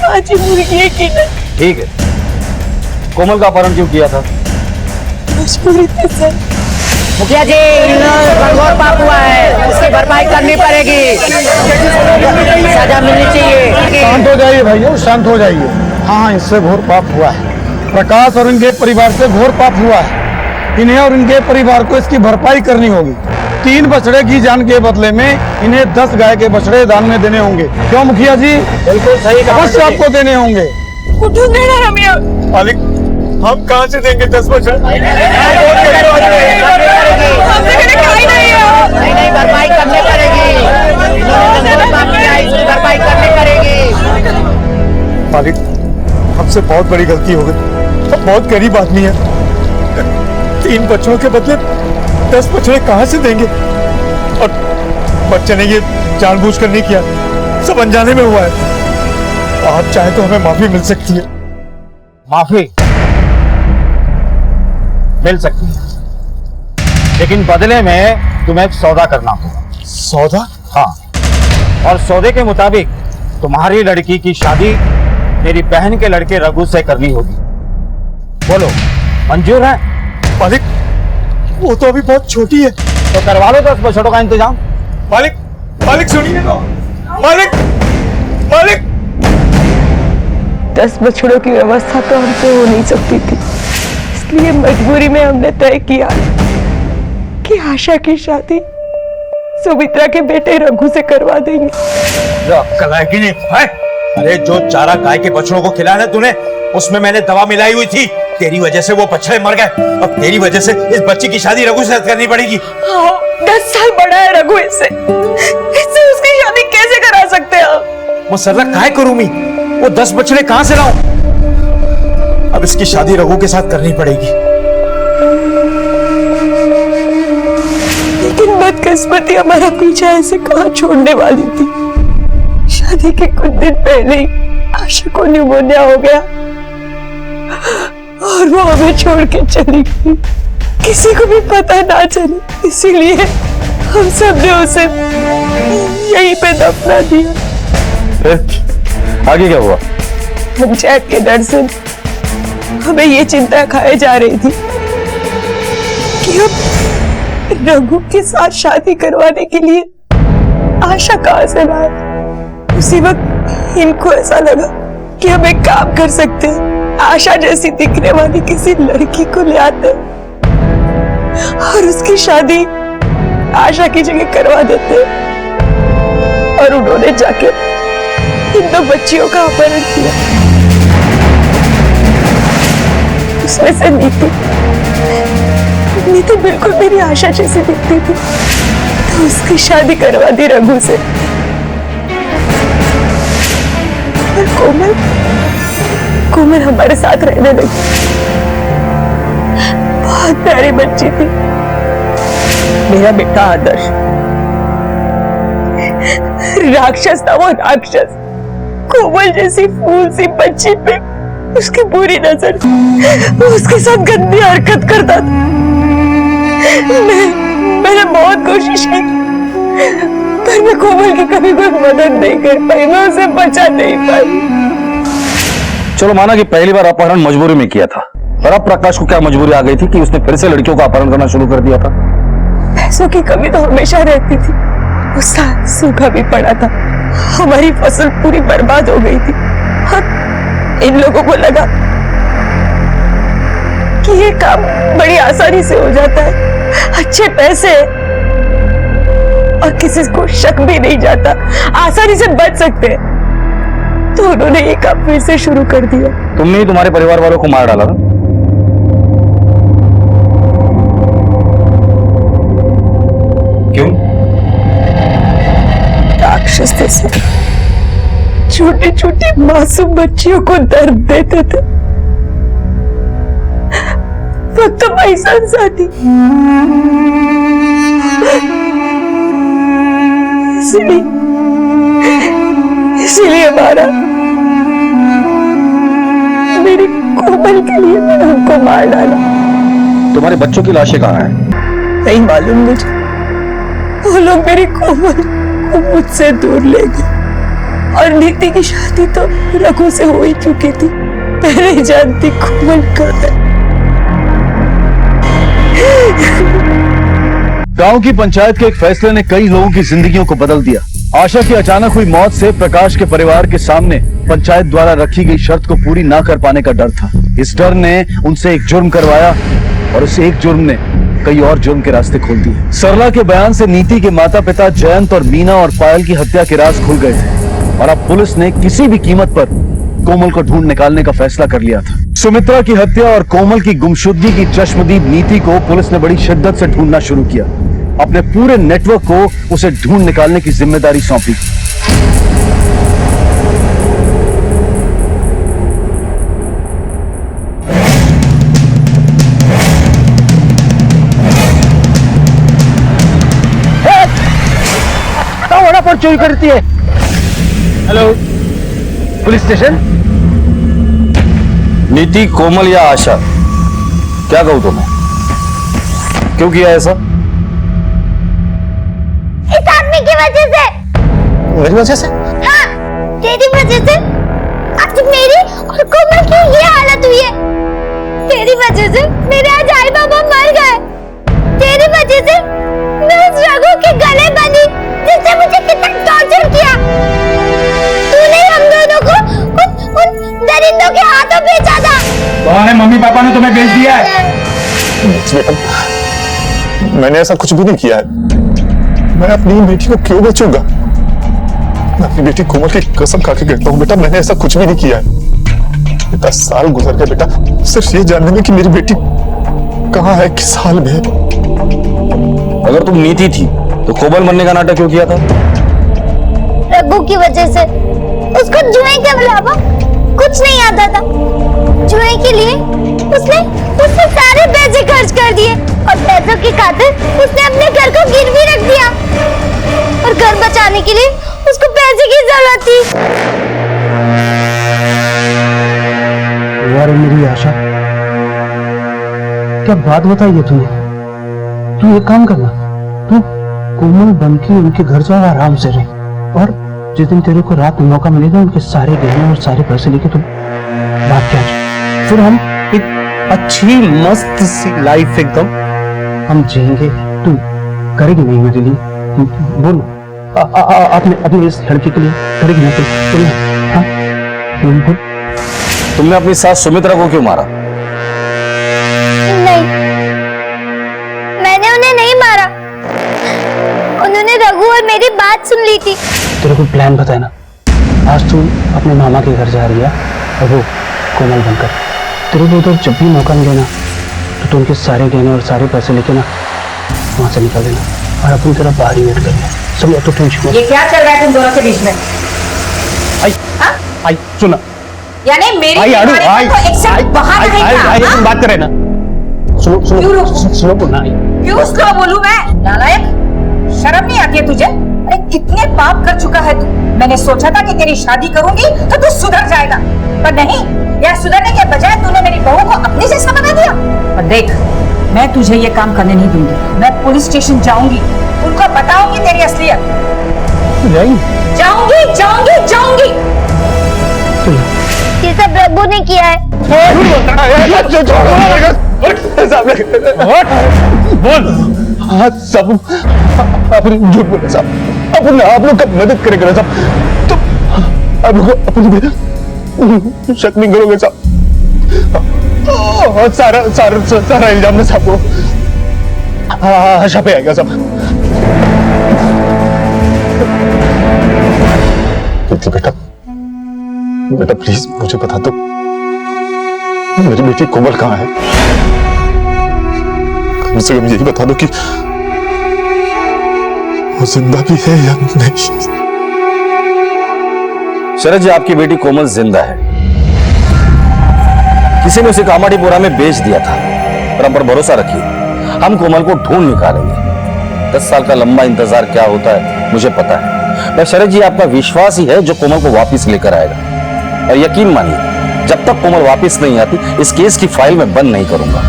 माझी मुलगी आहे की नाही। ठीक है, कोमल का अपहरण क्यों किया था? मजबूरी थी सर। मुखिया जी, गणगौर पाप हुआ है, उसकी भरपाई करनी पड़ेगी, सजा मिलनी चाहिए। शांत हो जाइए भैया, शांत हो जाइए। हाँ, इससे घोर पाप हुआ है। प्रकाश और इनके परिवार से घोर पाप हुआ है। इन्हें और इनके परिवार को इसकी भरपाई करनी होगी। 3 बछड़े की जान के बदले में इन्हें 10 गाय के बछड़े दान में देने होंगे। क्यों मुखिया जी? बिल्कुल सही कहा। अवश्य आपको देने होंगे। कुठून देणार आम्ही? मालिक, हम कहाँ से देंगे 10 बछड़े? नहीं, भरपाई करनी पड़ेगी। भरपाई करनी पड़ेगी। मालिक, हमसे बहुत बड़ी गलती हो गई। हम बहुत गरीब आदमी है। 3 बच्चों के बदले 10 बछड़े कहाँ से देंगे? और बच्चे ने ये जानबूझकर नहीं किया, सब अनजाने में हुआ है। आप चाहे तो हमें माफी मिल सकती है। माफी? मिल सकती है, लेकिन बदले में तुम्हें एक सौदा करना होगा। सौदा? हाँ, और सौदे के मुताबिक तुम्हारी लड़की की शादी मेरी बहन के लड़के रघु से करनी होगी। बोलो, मंजूर है? मालिक, वो तो अभी बहुत छोटी है। तो करवा लो 10 बछड़ों का इंतजाम। मालिक, मालिक सुनिए तो। मालिक, मालिक। 10 बछड़ों की व्यवस्था तो हमसे हो नहीं सकती थी, इसलिए मजबूरी में हमने तय किया कि आशा की शादी सुमित्रा के बेटे रघु से करवा देंगे। अक्कल है कि नहीं? है? अरे जो चारा गाय के बछड़ों को खिलाया तूने, उसमें मैंने दवा मिलाई हुई थी। तेरी वजह से वो बछड़े मर गए। अब तेरी वजह से इस बच्ची की शादी रघु से करनी पड़ेगी। हाँ, 10 साल बड़ा है रघु, इससे उसकी शादी कैसे करा सकते हैं? वो सरला काहे करूं मैं? वो 10 बछड़े कहां से लाऊं? अब इसकी शादी रघु के साथ करनी पड़ेगी। लेकिन बदकिस्मती हमारा पीछा ऐसे कहां छोड़ने वाली थी। शादी के कुछ दिन पहले ही आशा को निमोनिया हो गया और वो हमें छोड़ के चली गई, किसी को भी पता ना चले, इसीलिए हम सब ने उसे यहीं पे दफना दिया। फिर आगे क्या हुआ? पंचायत के डर से हमें ये चिंता खाए जा रही थी कि अब रघु के साथ शादी करवाने के लिए आशा कहां से लाए। उसी वक्त इनको ऐसा लगा कि हम एक काम कर सकते हैं, आशा जैसी दिखने वाली किसी लड़की को ले आते और उसकी शादी आशा की जगह करवा देते। और उन्होंने जाके इन 2 बच्चियों का अपहरण किया। उसमें से नीति बिल्कुल मेरी आशा जैसी दिखती थी, तो उसकी शादी करवा दी रघु से। और कोमल हमारे साथ रहने लगी। बहुत प्यारी बच्ची थी, मेरा बेटा आदर्श। राक्षस था वो, राक्षस। कोमल जैसी फूल सी बच्ची पे उसकी बुरी नजर, वो उसके साथ गंदी हरकत करता था। मैंने बहुत कोशिश की, पर मैं कोमल की कभी कोई मदद नहीं कर पाई, मैं उसे बचा नहीं पाई। चलो माना कि पहली बार अपहरण मजबूरी में किया था, पर अब प्रकाश को क्या मजबूरी आ गई थी कि उसने फिर से लड़कियों का अपहरण करना शुरू कर दिया था? पैसों की कमी तो हमेशा रहती थी। उस साल सूखा भी पड़ा था, हमारी फसल पूरी बर्बाद हो गई थी। इन लोगों को लगा कि ये काम बड़ी आसानी से हो जाता है, अच्छे पैसे और किसी को शक भी नहीं जाता, आसानी से बच सकते हैं, तो उन्होंने ये काम फिर से शुरू कर दिया। तुमने ही तुम्हारे परिवार वालों को मार डाला ना? क्यों? राक्षस जैसे छोटी छोटी मासूम बच्चियों को दर्द देते थे, वो तो पैसा साथी। इसीलिए मारा। मेरी कोमल के लिए मैंने उनको मार डाला। तुम्हारे बच्चों की लाशें कहाँ हैं? नहीं मालूम मुझे, वो लोग मेरी कोमल को मुझसे दूर ले गए। और नीति की शादी तो रघु से हो ही चुकी थी, पहले ही जानती कोमल कब है। गांव की पंचायत के एक फैसले ने कई लोगों की जिंदगियों को बदल दिया। आशा की अचानक हुई मौत से प्रकाश के परिवार के सामने पंचायत द्वारा रखी गई शर्त को पूरी ना कर पाने का डर था। इस डर ने उनसे एक जुर्म करवाया और उस एक जुर्म ने कई और जुर्म के रास्ते खोल दिए। सरला के बयान से नीति के माता पिता जयंत और मीना और पायल की हत्या के राज खुल गए थे और अब पुलिस ने किसी भी कीमत पर कोमल को ढूंढ निकालने का फैसला कर लिया था। सुमित्रा की हत्या और कोमल की गुमशुदगी की चश्मदीद नीति को पुलिस ने बड़ी शिद्दत से ढूंढना शुरू किया। अपने पूरे नेटवर्क को उसे ढूंढ निकालने की जिम्मेदारी सौंपी। पर चोरी करती है। Hello, police station. नीति, कोमल या आशा, क्या कहूं तुम्हें? क्यों किया ऐसा? इस आदमी की वजह से। मेरी वजह से? हाँ, तेरी वजह से आज मेरी और कोमल की ये हालत हुई है। तेरी वजह से मेरे आज आई बाबा मर गए। तेरी वजह से मैं उस रघु के गले बंधी जिसने मुझे कितना टॉर्चर किया। तूने हम दोनों को उन दरिंदों के हाथों बेचा था। कौन है? मम्मी पापा ने तुम्हें बेच दिया है? मैंने ऐसा कुछ भी नहीं किया है। मैं अपनी बेटी को क्यों बेचूंगा? मैं अपनी बेटी कोमल की कसम खा के कहता हूँ बेटा, मैंने ऐसा कुछ भी नहीं किया है। 10 साल गुजर गए बेटा, सिर्फ ये जानने में कि मेरी बेटी कहाँ है, किस हाल में है। अगर तुम नीति थी तो कोमल मरने का नाटक क्यों किया था? रघु की वजह से उसको जुए के अलावा कुछ नहीं आता था। जुए के लिए उसने सारे पैसे खर्च कर दिए और पैसों की खातिर उसने अपने घर को गिरवी रख दिया। और घर बचाने के लिए उसको पैसे की जरूरत थी। यार मेरी आशा, क्या बात बताई है तूने? तू एक काम करना, तू कोमल बन के उनके घर जाओ, आराम से रहे, और जिस दिन तेरे को रात में मौका मिलेगा उनके सारे गहने और सारे पैसे लेके तुम भाग के आ जाओ। फिर हम एक अच्छी मस्त सी लाइफ एकदम हम जिएंगे। तू करेगी नहीं मेरे लिए? बोल, अपने इस लड़की के लिए करेगी ना? तुम हाँ बोल। तुमने अपनी सास सुमित्रा को क्यों मारा? नहीं, मैंने उन्हें नहीं मारा। उन्होंने रघु और मेरी बात सुन ली थी। तेरे को प्लान बताया ना, आज तू अपने मामा के घर जा रही है और वो कोमल बनकर। तेरे को उधर जब भी मौका मिले ना तो तू उनके सारे गहने और सारे पैसे लेके ना वहां से निकल देना, और अपन तेरा बाहर ही वेट करेंगे। समझा? तो टेंशन मत। ये क्या चल रहा है तुम दोनों के बीच में? आई सुना, यानी मेरी आई तो एक्सेप्ट बाहर नहीं था। तुम बात करे ना। सुनो बोलना। क्यों स्लो बोलूं मैं? नालायक, शर्म नहीं आती है तुझे? अरे कितने पाप कर चुका है तू। मैंने सोचा था कि तेरी शादी करूंगी तो तू सुधर जाएगा, पर नहीं, यार सुधरने के बजाय तूने मेरी बहू को अपनी जैसा बना दिया। और देख, मैं तुझे ये काम करने नहीं दूंगी। मैं पुलिस स्टेशन जाऊंगी, उनको बताऊंगी तेरी असलियत। जाऊंगी। ये सब रघु ने किया है। बोल। हाँ सब आपने झूठ बोला साहब। अपन आप लोग का मदद करेंगे साहब, तो आप लोग अपन शक नहीं करोगे साहब। सारा इल्जाम ना साहब को आशा पे आएगा साहब। बेटा प्लीज मुझे बता दो, मेरी बेटी कोमल कहाँ है? कम से कम यही बता दो कि वो जिंदा भी है या नहीं। शरद जी, आपकी बेटी कोमल जिंदा है। किसी ने उसे कामाडीपुरा में बेच दिया था, पर हम पर भरोसा रखिए, हम कोमल को ढूंढ निकालेंगे। 10 साल का लंबा इंतजार क्या होता है मुझे पता है। मैं शरद जी, आपका विश्वास ही है जो कोमल को वापस लेकर आएगा। और यकीन मानिए, जब तक कोमल वापस नहीं आती इस केस की फाइल में बंद नहीं करूंगा।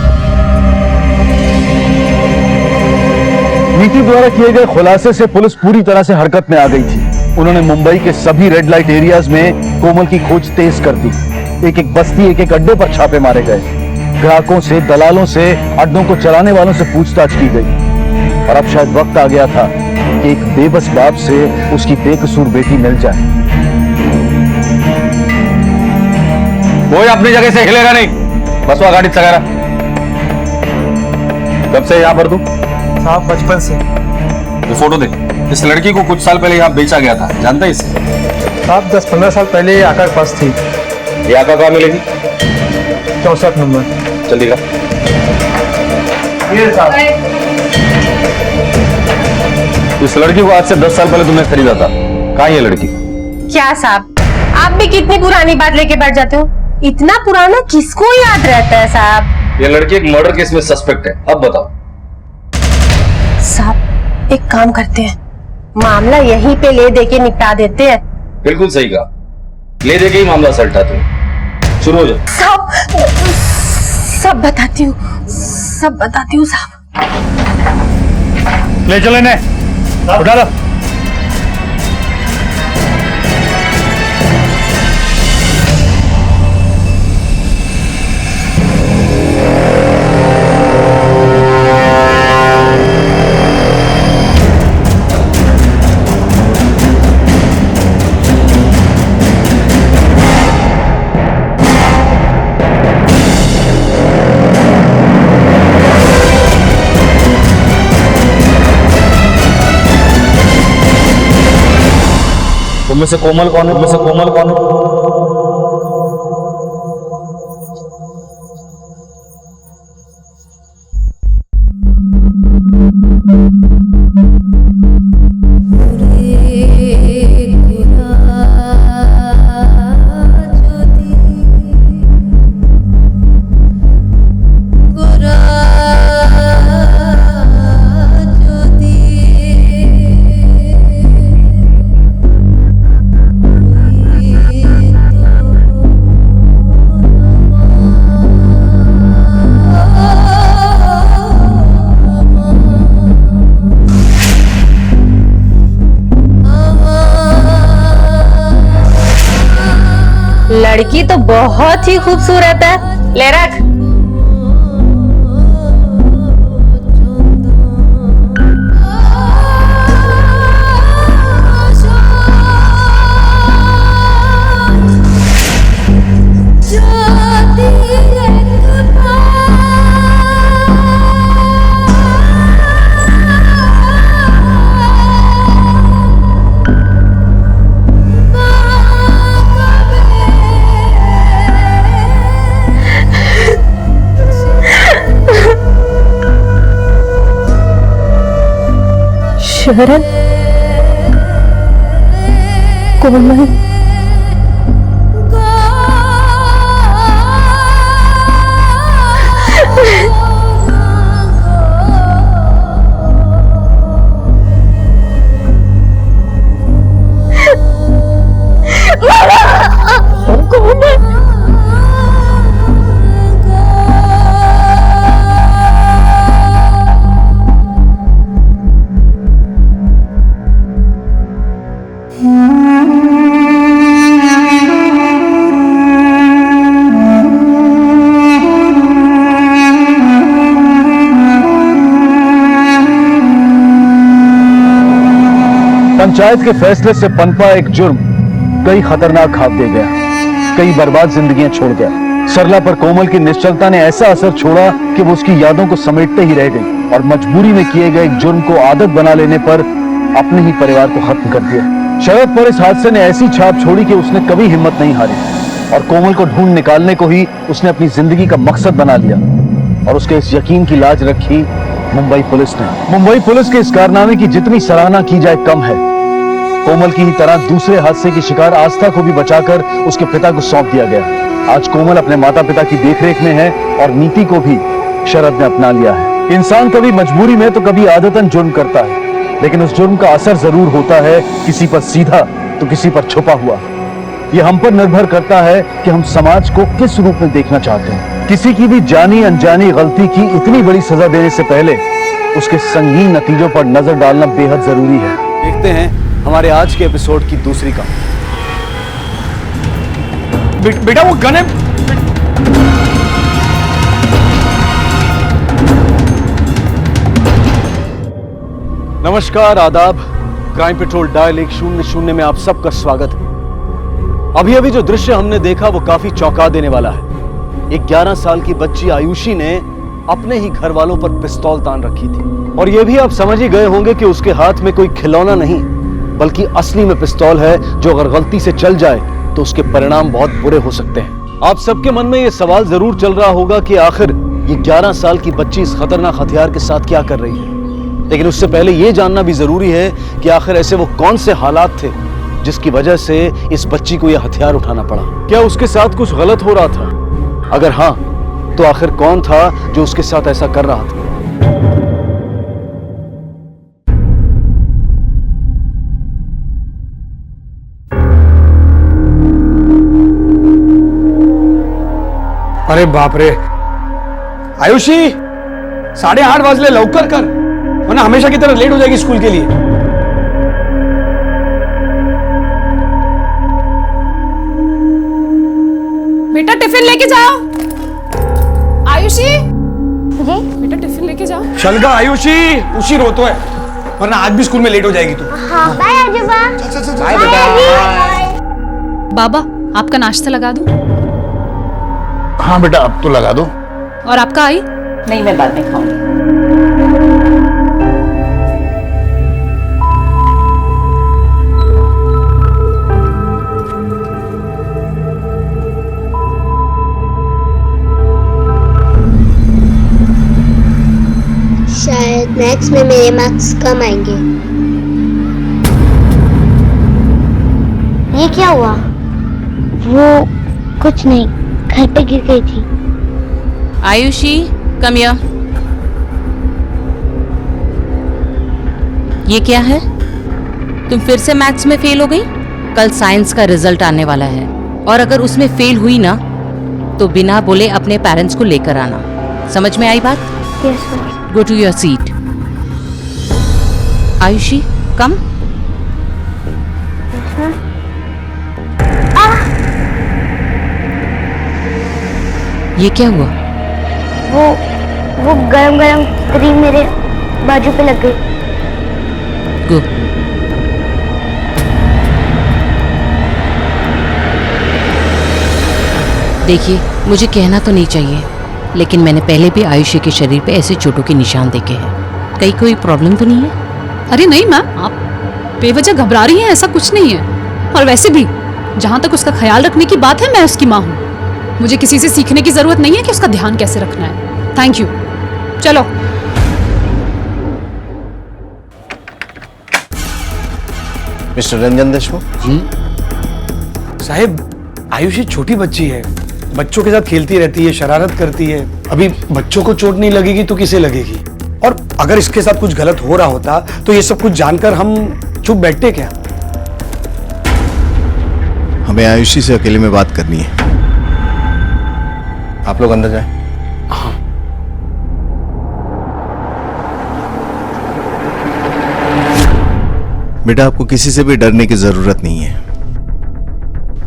नीति द्वारा किए गए खुलासे से पुलिस पूरी तरह से हरकत में आ गई थी। उन्होंने मुंबई के सभी रेड लाइट एरियाज में कोमल की खोज तेज कर दी। एक एक बस्ती, एक एक अड्डे पर छापे मारे गए। ग्राहकों से, दलालों से, अड्डों को चलाने वालों से पूछताछ की गई। और अब शायद वक्त आ गया था कि एक बेबस बाप से उसकी बेकसूर बेटी मिल जाए। कोई अपनी जगह से हिलेगा नहीं, बस वो गाड़ी चला रहा। कब से यहाँ पर तू? साहब बचपन से। ये फोटो देख, इस लड़की को कुछ साल पहले यहाँ बेचा गया था, जानता है इसे? साहब 10-15 साल पहले ये आका के पास थी। ये आका कहाँ मिलेगी? 64 नंबर। जल्दी का। ये साहब, इस लड़की को आज से 10 साल पहले तुमने खरीदा था, कहाँ ये लड़की? क्या साहब, आप भी कितनी पुरानी बात लेके बैठ जाते हो? इतना पुराना किसको याद रहता है साहब? ये लड़की एक मर्डर केस में सस्पेक्ट है। अब बताओ साहब, एक काम करते हैं, मामला यहीं पे ले दे के निपटा देते हैं। बिल्कुल सही कहा, ले दे के ही मामला सलटाते हैं। शुरू हो जाओ। सब बताती हूँ साहब। ले चलो इन्हें, उठा लो। तुम में से कोमल कौन है? तुम में से कोमल कौन है? लड़की तो बहुत ही खूबसूरत है, ले रख। शरण, कोमल, पंचायत के फैसले से पनपा एक जुर्म कई खतरनाक खाब दे गया, कई बर्बाद जिंदगियां छोड़ गया। सरला पर कोमल की निश्चलता ने ऐसा असर छोड़ा कि वो उसकी यादों को समेटते ही रह गई और मजबूरी में किए गए एक जुर्म को आदत बना लेने पर अपने ही परिवार को खत्म कर दिया। शरद पर इस हादसे ने ऐसी छाप छोड़ी कि उसने कभी हिम्मत नहीं हारी और कोमल को ढूंढ निकालने को ही उसने अपनी जिंदगी का मकसद बना लिया। और उसके इस यकीन की लाज रखी मुंबई पुलिस ने। मुंबई पुलिस के इस कारनामे की जितनी सराहना की जाए कम है। कोमल की ही तरह दूसरे हादसे की शिकार आस्था को भी बचाकर उसके पिता को सौंप दिया गया। आज कोमल अपने माता पिता की देखरेख में है और नीति को भी शरद ने अपना लिया है। इंसान कभी मजबूरी में तो कभी आदतन जुर्म करता है, लेकिन उस जुर्म का असर जरूर होता है, किसी पर सीधा तो किसी पर छुपा हुआ। यह हम पर निर्भर करता है कि हम समाज को किस रूप में देखना चाहते हैं। किसी की भी जानी अनजानी गलती की इतनी बड़ी सजा देने से पहले उसके संगीन नतीजों पर नजर डालना बेहद जरूरी है। देखते हैं हमारे आज के एपिसोड की दूसरी कहानी। बेटा वो गन है। नमस्कार, आदाब। क्राइम पेट्रोल डायल 100 में आप सबका स्वागत है। अभी जो दृश्य हमने देखा वो काफी चौंका देने वाला है। एक 11 साल की बच्ची आयुषी ने अपने ही घर वालों पर पिस्तौल तान रखी थी और ये भी आप समझ ही गए होंगे कि उसके हाथ में कोई खिलौना नहीं बल्कि असली में पिस्तौल है, जो अगर गलती से चल जाए तो उसके परिणाम बहुत बुरे हो सकते हैं। आप सबके मन में ये सवाल जरूर चल रहा होगा कि आखिर ये 11 साल की बच्ची इस खतरनाक हथियार के साथ क्या कर रही है। लेकिन उससे पहले ये जानना भी जरूरी है कि आखिर ऐसे वो कौन से हालात थे जिसकी वजह से इस बच्ची को यह हथियार उठाना पड़ा। क्या उसके साथ कुछ गलत हो रहा था? अगर हाँ, तो आखिर कौन था जो उसके साथ ऐसा कर रहा था? अरे बाप रे, आयुषी, 8:30 बजले लवकर कर, वरना हमेशा की तरह लेट हो जाएगी स्कूल के लिए। बेटा टिफिन लेके जाओ। आयुषी जी बेटा टिफिन लेके जाओ। चल गा आयुषी, उसी रोतो है, वरना आज भी स्कूल में लेट हो जाएगी तू। हाँ बाय आजूबा। बाय बेटा। बाबा आपका नाश्ता लगा दूं? हाँ बेटा अब तो लगा दो। और आपका आई? नहीं, मैं बाद में खाऊंगी। शायद मैथ्स में मेरे मार्क्स कम आएंगे। ये क्या हुआ? वो कुछ नहीं, घर पे गिर गई थी। Ayushi come here. ये क्या है? तुम फिर से मैथ्स में फेल हो गई? कल साइंस का रिजल्ट आने वाला है और अगर उसमें फेल हुई ना तो बिना बोले अपने पेरेंट्स को लेकर आना। समझ में आई बात? Yes sir. Go to your seat. Ayushi, come. ये क्या हुआ? वो गरम स्त्री मेरे बाजू पे लग गई। Go. देखिए, मुझे कहना तो नहीं चाहिए, लेकिन मैंने पहले भी आयुषी के शरीर पे ऐसे चोटों के निशान देखे हैं। कहीं कोई प्रॉब्लम तो नहीं है? अरे नहीं मैम, आप बेवजह घबरा रही हैं, ऐसा कुछ नहीं है। और वैसे भी जहाँ तक उसका ख्याल रखने की बात है, मैं उसकी माँ हूँ। मुझे किसी से सीखने की जरूरत नहीं है कि उसका ध्यान कैसे रखना है। Thank you. चलो। मिस्टर रंजन देशमुख जी। साहब आयुषी छोटी बच्ची है, बच्चों के साथ खेलती रहती है, शरारत करती है। अभी बच्चों को चोट नहीं लगेगी तो किसे लगेगी? और अगर इसके साथ कुछ गलत हो रहा होता तो ये सब कुछ जानकर हम चुप बैठते क्या? हमें आयुषी से अकेले में बात करनी है। आप लोग अंदर जाएं। हाँ। बेटा आपको किसी से भी डरने की जरूरत नहीं है।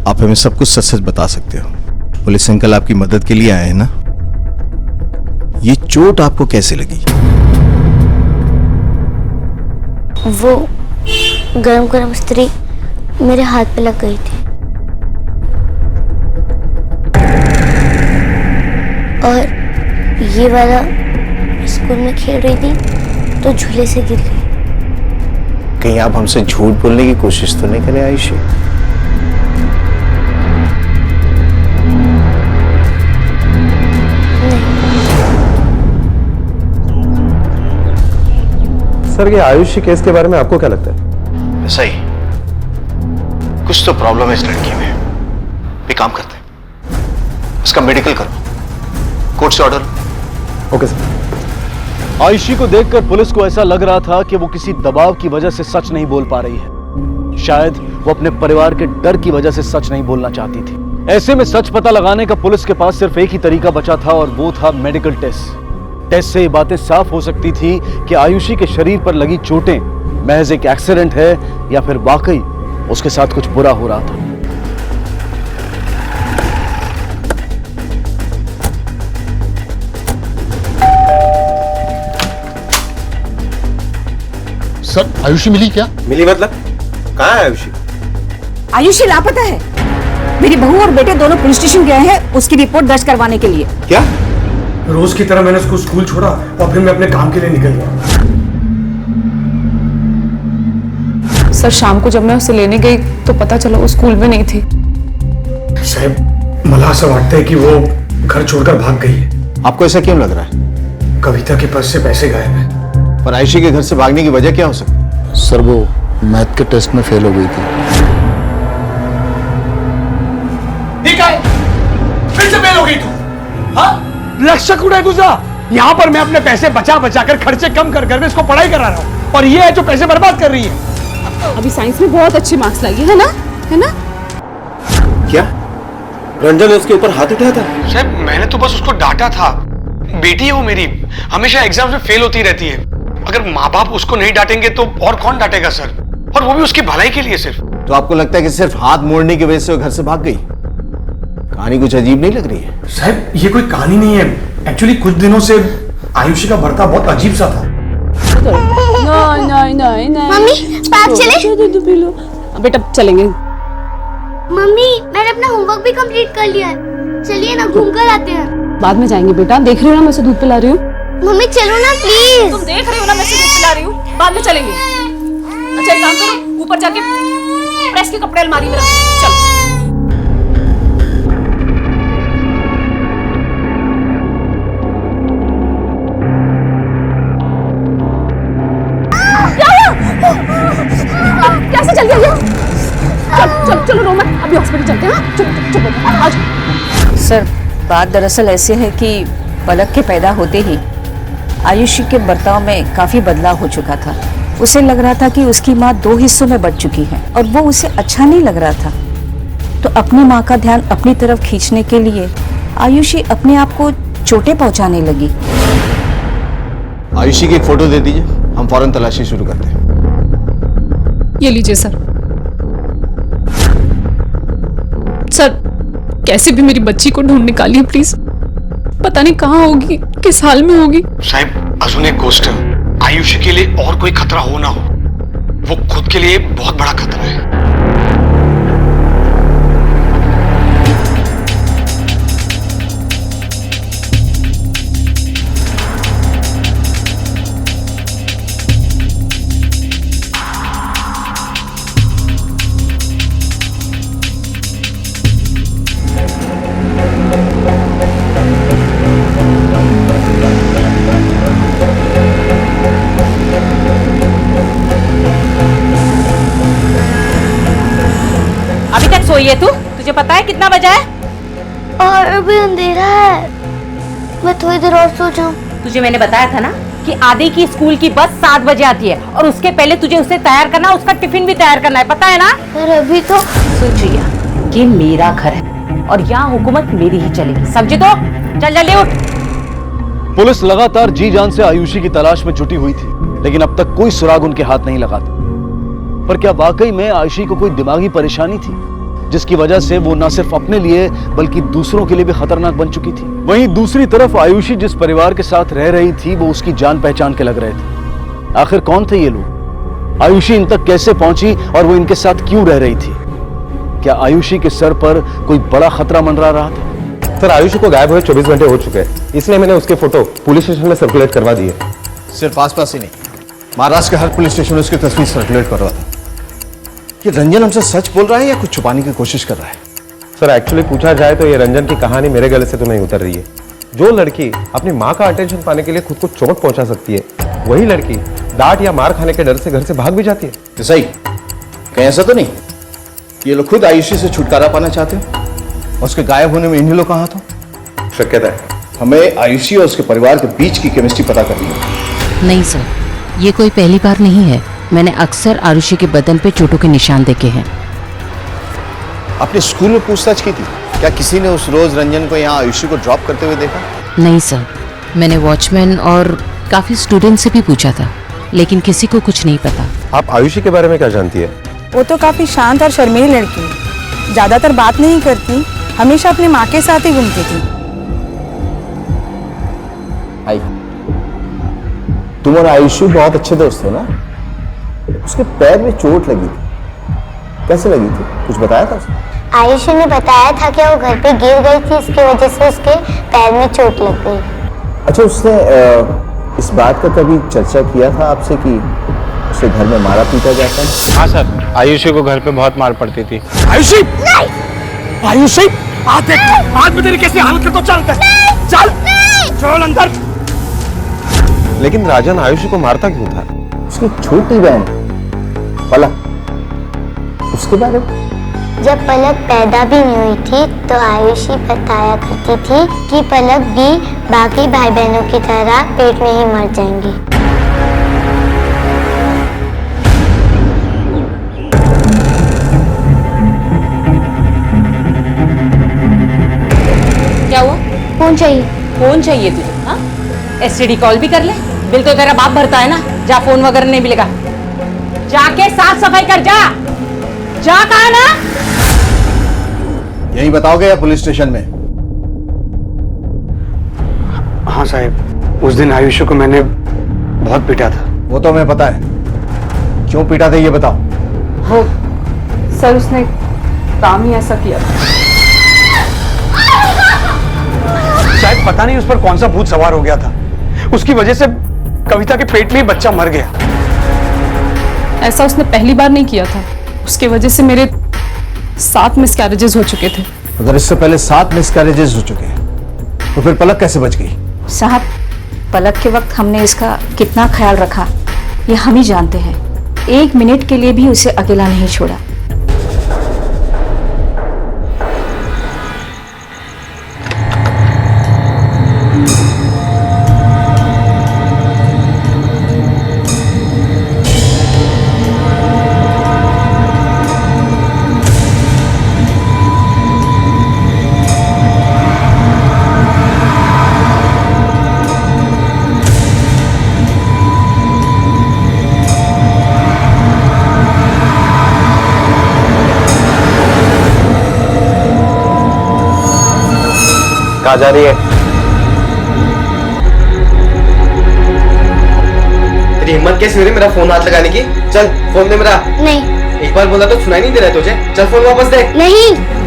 आप हमें सब कुछ सच सच बता सकते हो। पुलिस अंकल आपकी मदद के लिए आए हैं ना? ये चोट आपको कैसे लगी? वो गरम स्त्री मेरे हाथ पे लग गई थी और ये वाला स्कूल में खेल रही थी तो झूले से गिर गई। कहीं आप हमसे झूठ बोलने की कोशिश तो नहीं करें आयुषी? सर ये आयुषी केस के बारे में आपको क्या लगता है? सही, कुछ तो प्रॉब्लम है इस लड़की में। एक काम करते हैं, उसका मेडिकल करो, कोर्ट से ऑर्डर। Okay sir. आयुषी को देखकर पुलिस को ऐसा लग रहा था कि वो किसी दबाव की वजह से सच नहीं बोल पा रही है। शायद वो अपने परिवार के डर की वजह से सच नहीं बोलना चाहती थी। ऐसे में सच पता लगाने का पुलिस के पास सिर्फ एक ही तरीका बचा था और वो था मेडिकल टेस्ट। टेस्ट से ये बातें साफ हो सकती थी कि आयुषी के शरीर पर लगी चोटें महज एक एक्सीडेंट है या फिर वाकई उसके साथ कुछ बुरा हो रहा था। सर आयुषी मिली क्या? मिली मतलब? कहाँ है आयुषी? आयुषी लापता है। मेरी बहू और बेटे दोनों पुलिस स्टेशन गए हैं उसकी रिपोर्ट दर्ज करवाने के लिए। क्या? रोज की तरह मैंने उसको स्कूल छोड़ा और फिर मैं अपने काम के लिए निकल गया। सर शाम को जब मैं उसे लेने गई तो पता चला वो स्कूल में नहीं थी। साहब मला ऐसा वाटता है कि वो घर छोड़कर भाग गई है। आपको ऐसा क्यों लग रहा है? कविता के पर्स से पैसे गायब हैं। पर आयुषी के घर से भागने की वजह क्या हो सकती है? सर वो मैथ के टेस्ट में फेल हो गई थी। ठीक है, फिर से फेल हो गई तू? हाँ? लक्ष्य कुड़ा है तुझा? यहाँ पर मैं अपने पैसे बचा कर खर्चे कम कर इसको पढ़ाई करा रहा हूँ और ये है जो पैसे बर्बाद कर रही है। अभी साइंस में बहुत अच्छे मार्क्स लाए है ना? है ना? क्या रंजन ने उसके ऊपर हाथ उठाया था? साहब मैंने तो बस उसको डांटा था, बेटी है वो मेरी, हमेशा एग्जाम में फेल होती रहती है। अगर माँ बाप उसको नहीं डांटेंगे तो और कौन डांटेगा सर, और वो भी उसकी भलाई के लिए सिर्फ। तो आपको लगता है कि सिर्फ हाथ मोड़ने की वजह से वो घर से भाग गई? कहानी कुछ अजीब नहीं लग रही है? साहब ये कोई कहानी नहीं है, एक्चुअली कुछ दिनों से आयुषी का बर्ताव बहुत अजीब सा था। नहीं मम्मी पार्क चले? बेटा चलेंगे। मम्मी मैंने अपना होमवर्क भी कंप्लीट कर लिया है, चलिए ना घूम कर आते हैं। बाद में जाएंगे बेटा, देख रही हो ना मैं उसे दूध पिला रही हूँ। मम्मी चलो ना प्लीज। तुम देख रही हो ना मैं उसे दूध पिला रही हूँ, बाद में चलेंगे। अच्छा एक काम करो, ऊपर जाके प्रेस के कपड़े अलमारी में रख दो। चलो। कैसे चल गया? चलो चलो चलो रो मत, अभी हॉस्पिटल चलते हैं। हाँ चुप चुप आज। सर बात दरअसल ऐसे है कि पलक के पैदा होते ही आयुषी के बर्ताव में काफी बदलाव हो चुका था। उसे लग रहा था कि उसकी माँ 2 हिस्सों में बंट चुकी है और वो उसे अच्छा नहीं लग रहा था। तो अपनी माँ का ध्यान अपनी तरफ खींचने के लिए आयुषी अपने आप को चोटें पहुंचाने लगी। आयुषी की एक फोटो दे दीजिए, हम फौरन तलाशी शुरू करते हैं। ये लीजिए सर। सर कैसे भी मेरी बच्ची को ढूंढ निकालिए प्लीज, पता नहीं कहाँ होगी, किस हाल में होगी। साहब अजुन एक गोष्ट है, आयुषी के लिए और कोई खतरा हो ना हो, वो खुद के लिए बहुत बड़ा खतरा है। सोई है तू? तुझे पता है कितना बजा है? और अभी अंधेरा है, मैं थोड़ी देर और सो जाऊं। तुझे मैंने बताया था ना कि आदि की स्कूल की बस 7 बजे आती है और उसके पहले तुझे उसे तैयार करना, उसका टिफिन भी तैयार करना है, पता है ना? पर अभी तो सुन जिया, ये मेरा घर है और यहाँ हुकूमत मेरी ही चलेगी, समझे? तो चल जल्दी उठ। पुलिस लगातार जी जान से आयुषी की तलाश में जुटी हुई थी, लेकिन अब तक कोई सुराग उनके हाथ नहीं लगा था। पर क्या वाकई में आयुषी को कोई दिमागी परेशानी थी जिसकी वजह से वो न सिर्फ अपने लिए बल्कि दूसरों के लिए भी खतरनाक बन चुकी थी? वहीं दूसरी तरफ आयुषी जिस परिवार के साथ रह रही थी वो उसकी जान पहचान के लग रहे थे। आखिर कौन थे ये लोग? आयुषी इन तक कैसे पहुंची और वो इनके साथ क्यों रह रही थी? क्या आयुषी के सर पर कोई बड़ा खतरा मंडरा रहा था? सर आयुषी को गायब हुए 24 घंटे हो चुके हैं, इसलिए मैंने उसके फोटो पुलिस स्टेशन में सर्कुलेट करवा दिए। सिर्फ आसपास ही नहीं, महाराष्ट्र के हर पुलिस स्टेशन में उसकी तस्वीर सर्कुलेट करवा था। ये रंजन हमसे सच बोल रहा है या कुछ छुपाने की कोशिश कर रहा है? सर एक्चुअली पूछा जाए तो ये रंजन की कहानी मेरे गले से तो नहीं उतर रही है। जो लड़की अपनी माँ का अटेंशन पाने के लिए खुद को चोट पहुंचा सकती है, वही लड़की डांट या मार खाने के डर से घर से भाग भी जाती है। तो सही कहीं ऐसा तो नहीं ये लोग खुद आयुषी से छुटकारा पाना चाहते हो और उसके गायब होने में इन्हीं लोग का हाथ हो? शक्यता है। हमें आयुषी और उसके परिवार के बीच की केमिस्ट्री पता करनी है। नहीं सर, ये कोई पहली बार नहीं है। मैंने अक्सर आरुषि के बदन पे चोटों के निशान देखे हैं। आपने स्कूल में पूछताछ की थी? क्या किसी ने उस रोज रंजन को यहाँ आयुषी को ड्रॉप करते हुए देखा? नहीं सर, मैंने वॉचमैन और काफी स्टूडेंट से भी पूछा था, लेकिन किसी को कुछ नहीं पता। आप आयुषी के बारे में क्या जानती है? वो तो काफी शांत और शर्मीली लड़की है, ज्यादातर बात नहीं करती, हमेशा अपनी माँ के साथ ही घूमती थी। तुम और आयुषी बहुत अच्छे दोस्त हो ना? उसके पैर में चोट लगी थी, कैसे लगी थी? कुछ बताया था उसने? आयुषी ने बताया था कि वो घर पे गिर गई थी, इसकी वजह से उसके पैर में चोट लग गई। अच्छा, उसने इस बात का कभी चर्चा किया था आपसे कि उसे घर में मारा पीटा जाता है? हाँ सर, आयुषी को घर पे बहुत मार पड़ती थी। आयुषी! आयुषी! आज में तेरी कैसी हालत है तो चलते चल चल अंदर। लेकिन राजन आयुषी को मारता क्यों था? उसकी छोटी बहन पलक, उसके बारे में? जब पलक पैदा भी नहीं हुई थी तो आयुषी बताया करती थी कि पलक भी बाकी भाई बहनों की तरह पेट में ही मर जाएंगी। क्या हुआ? फोन चाहिए। फोन चाहिए तुझे? हाँ, एसटीडी कॉल भी कर ले। बिल तो तेरा बाप भरता है ना, जा फोन वगैरह नहीं मिलेगा। जाके साफ सफाई कर, जा कहा ना। यही बताओगे या पुलिस स्टेशन में? हाँ साहब, उस दिन आयुषी को मैंने बहुत पीटा था। वो तो हमें पता है, क्यों पीटा था ये बताओ। वो सर उसने काम ही ऐसा किया था। शायद पता नहीं उस पर कौन सा भूत सवार हो गया था, उसकी वजह से कविता के पेट में ही बच्चा मर गया। ऐसा उसने पहली बार नहीं किया था, उसके वजह से मेरे 7 मिसकैरेजेस हो चुके थे। अगर इससे पहले 7 मिसकैरेजेस हो चुके हैं तो फिर पलक कैसे बच गई? साहब, पलक के वक्त हमने इसका कितना ख्याल रखा ये हम ही जानते हैं। 1 मिनट के लिए भी उसे अकेला नहीं छोड़ा। कहाँ जा रही है? तेरी हिम्मत कैसे हो रही मेरा फोन हाथ लगाने की? चल फोन दे मेरा। नहीं। एक बार बोला तो सुनाई नहीं दे रहा तुझे? चल फोन वापस दे। नहीं।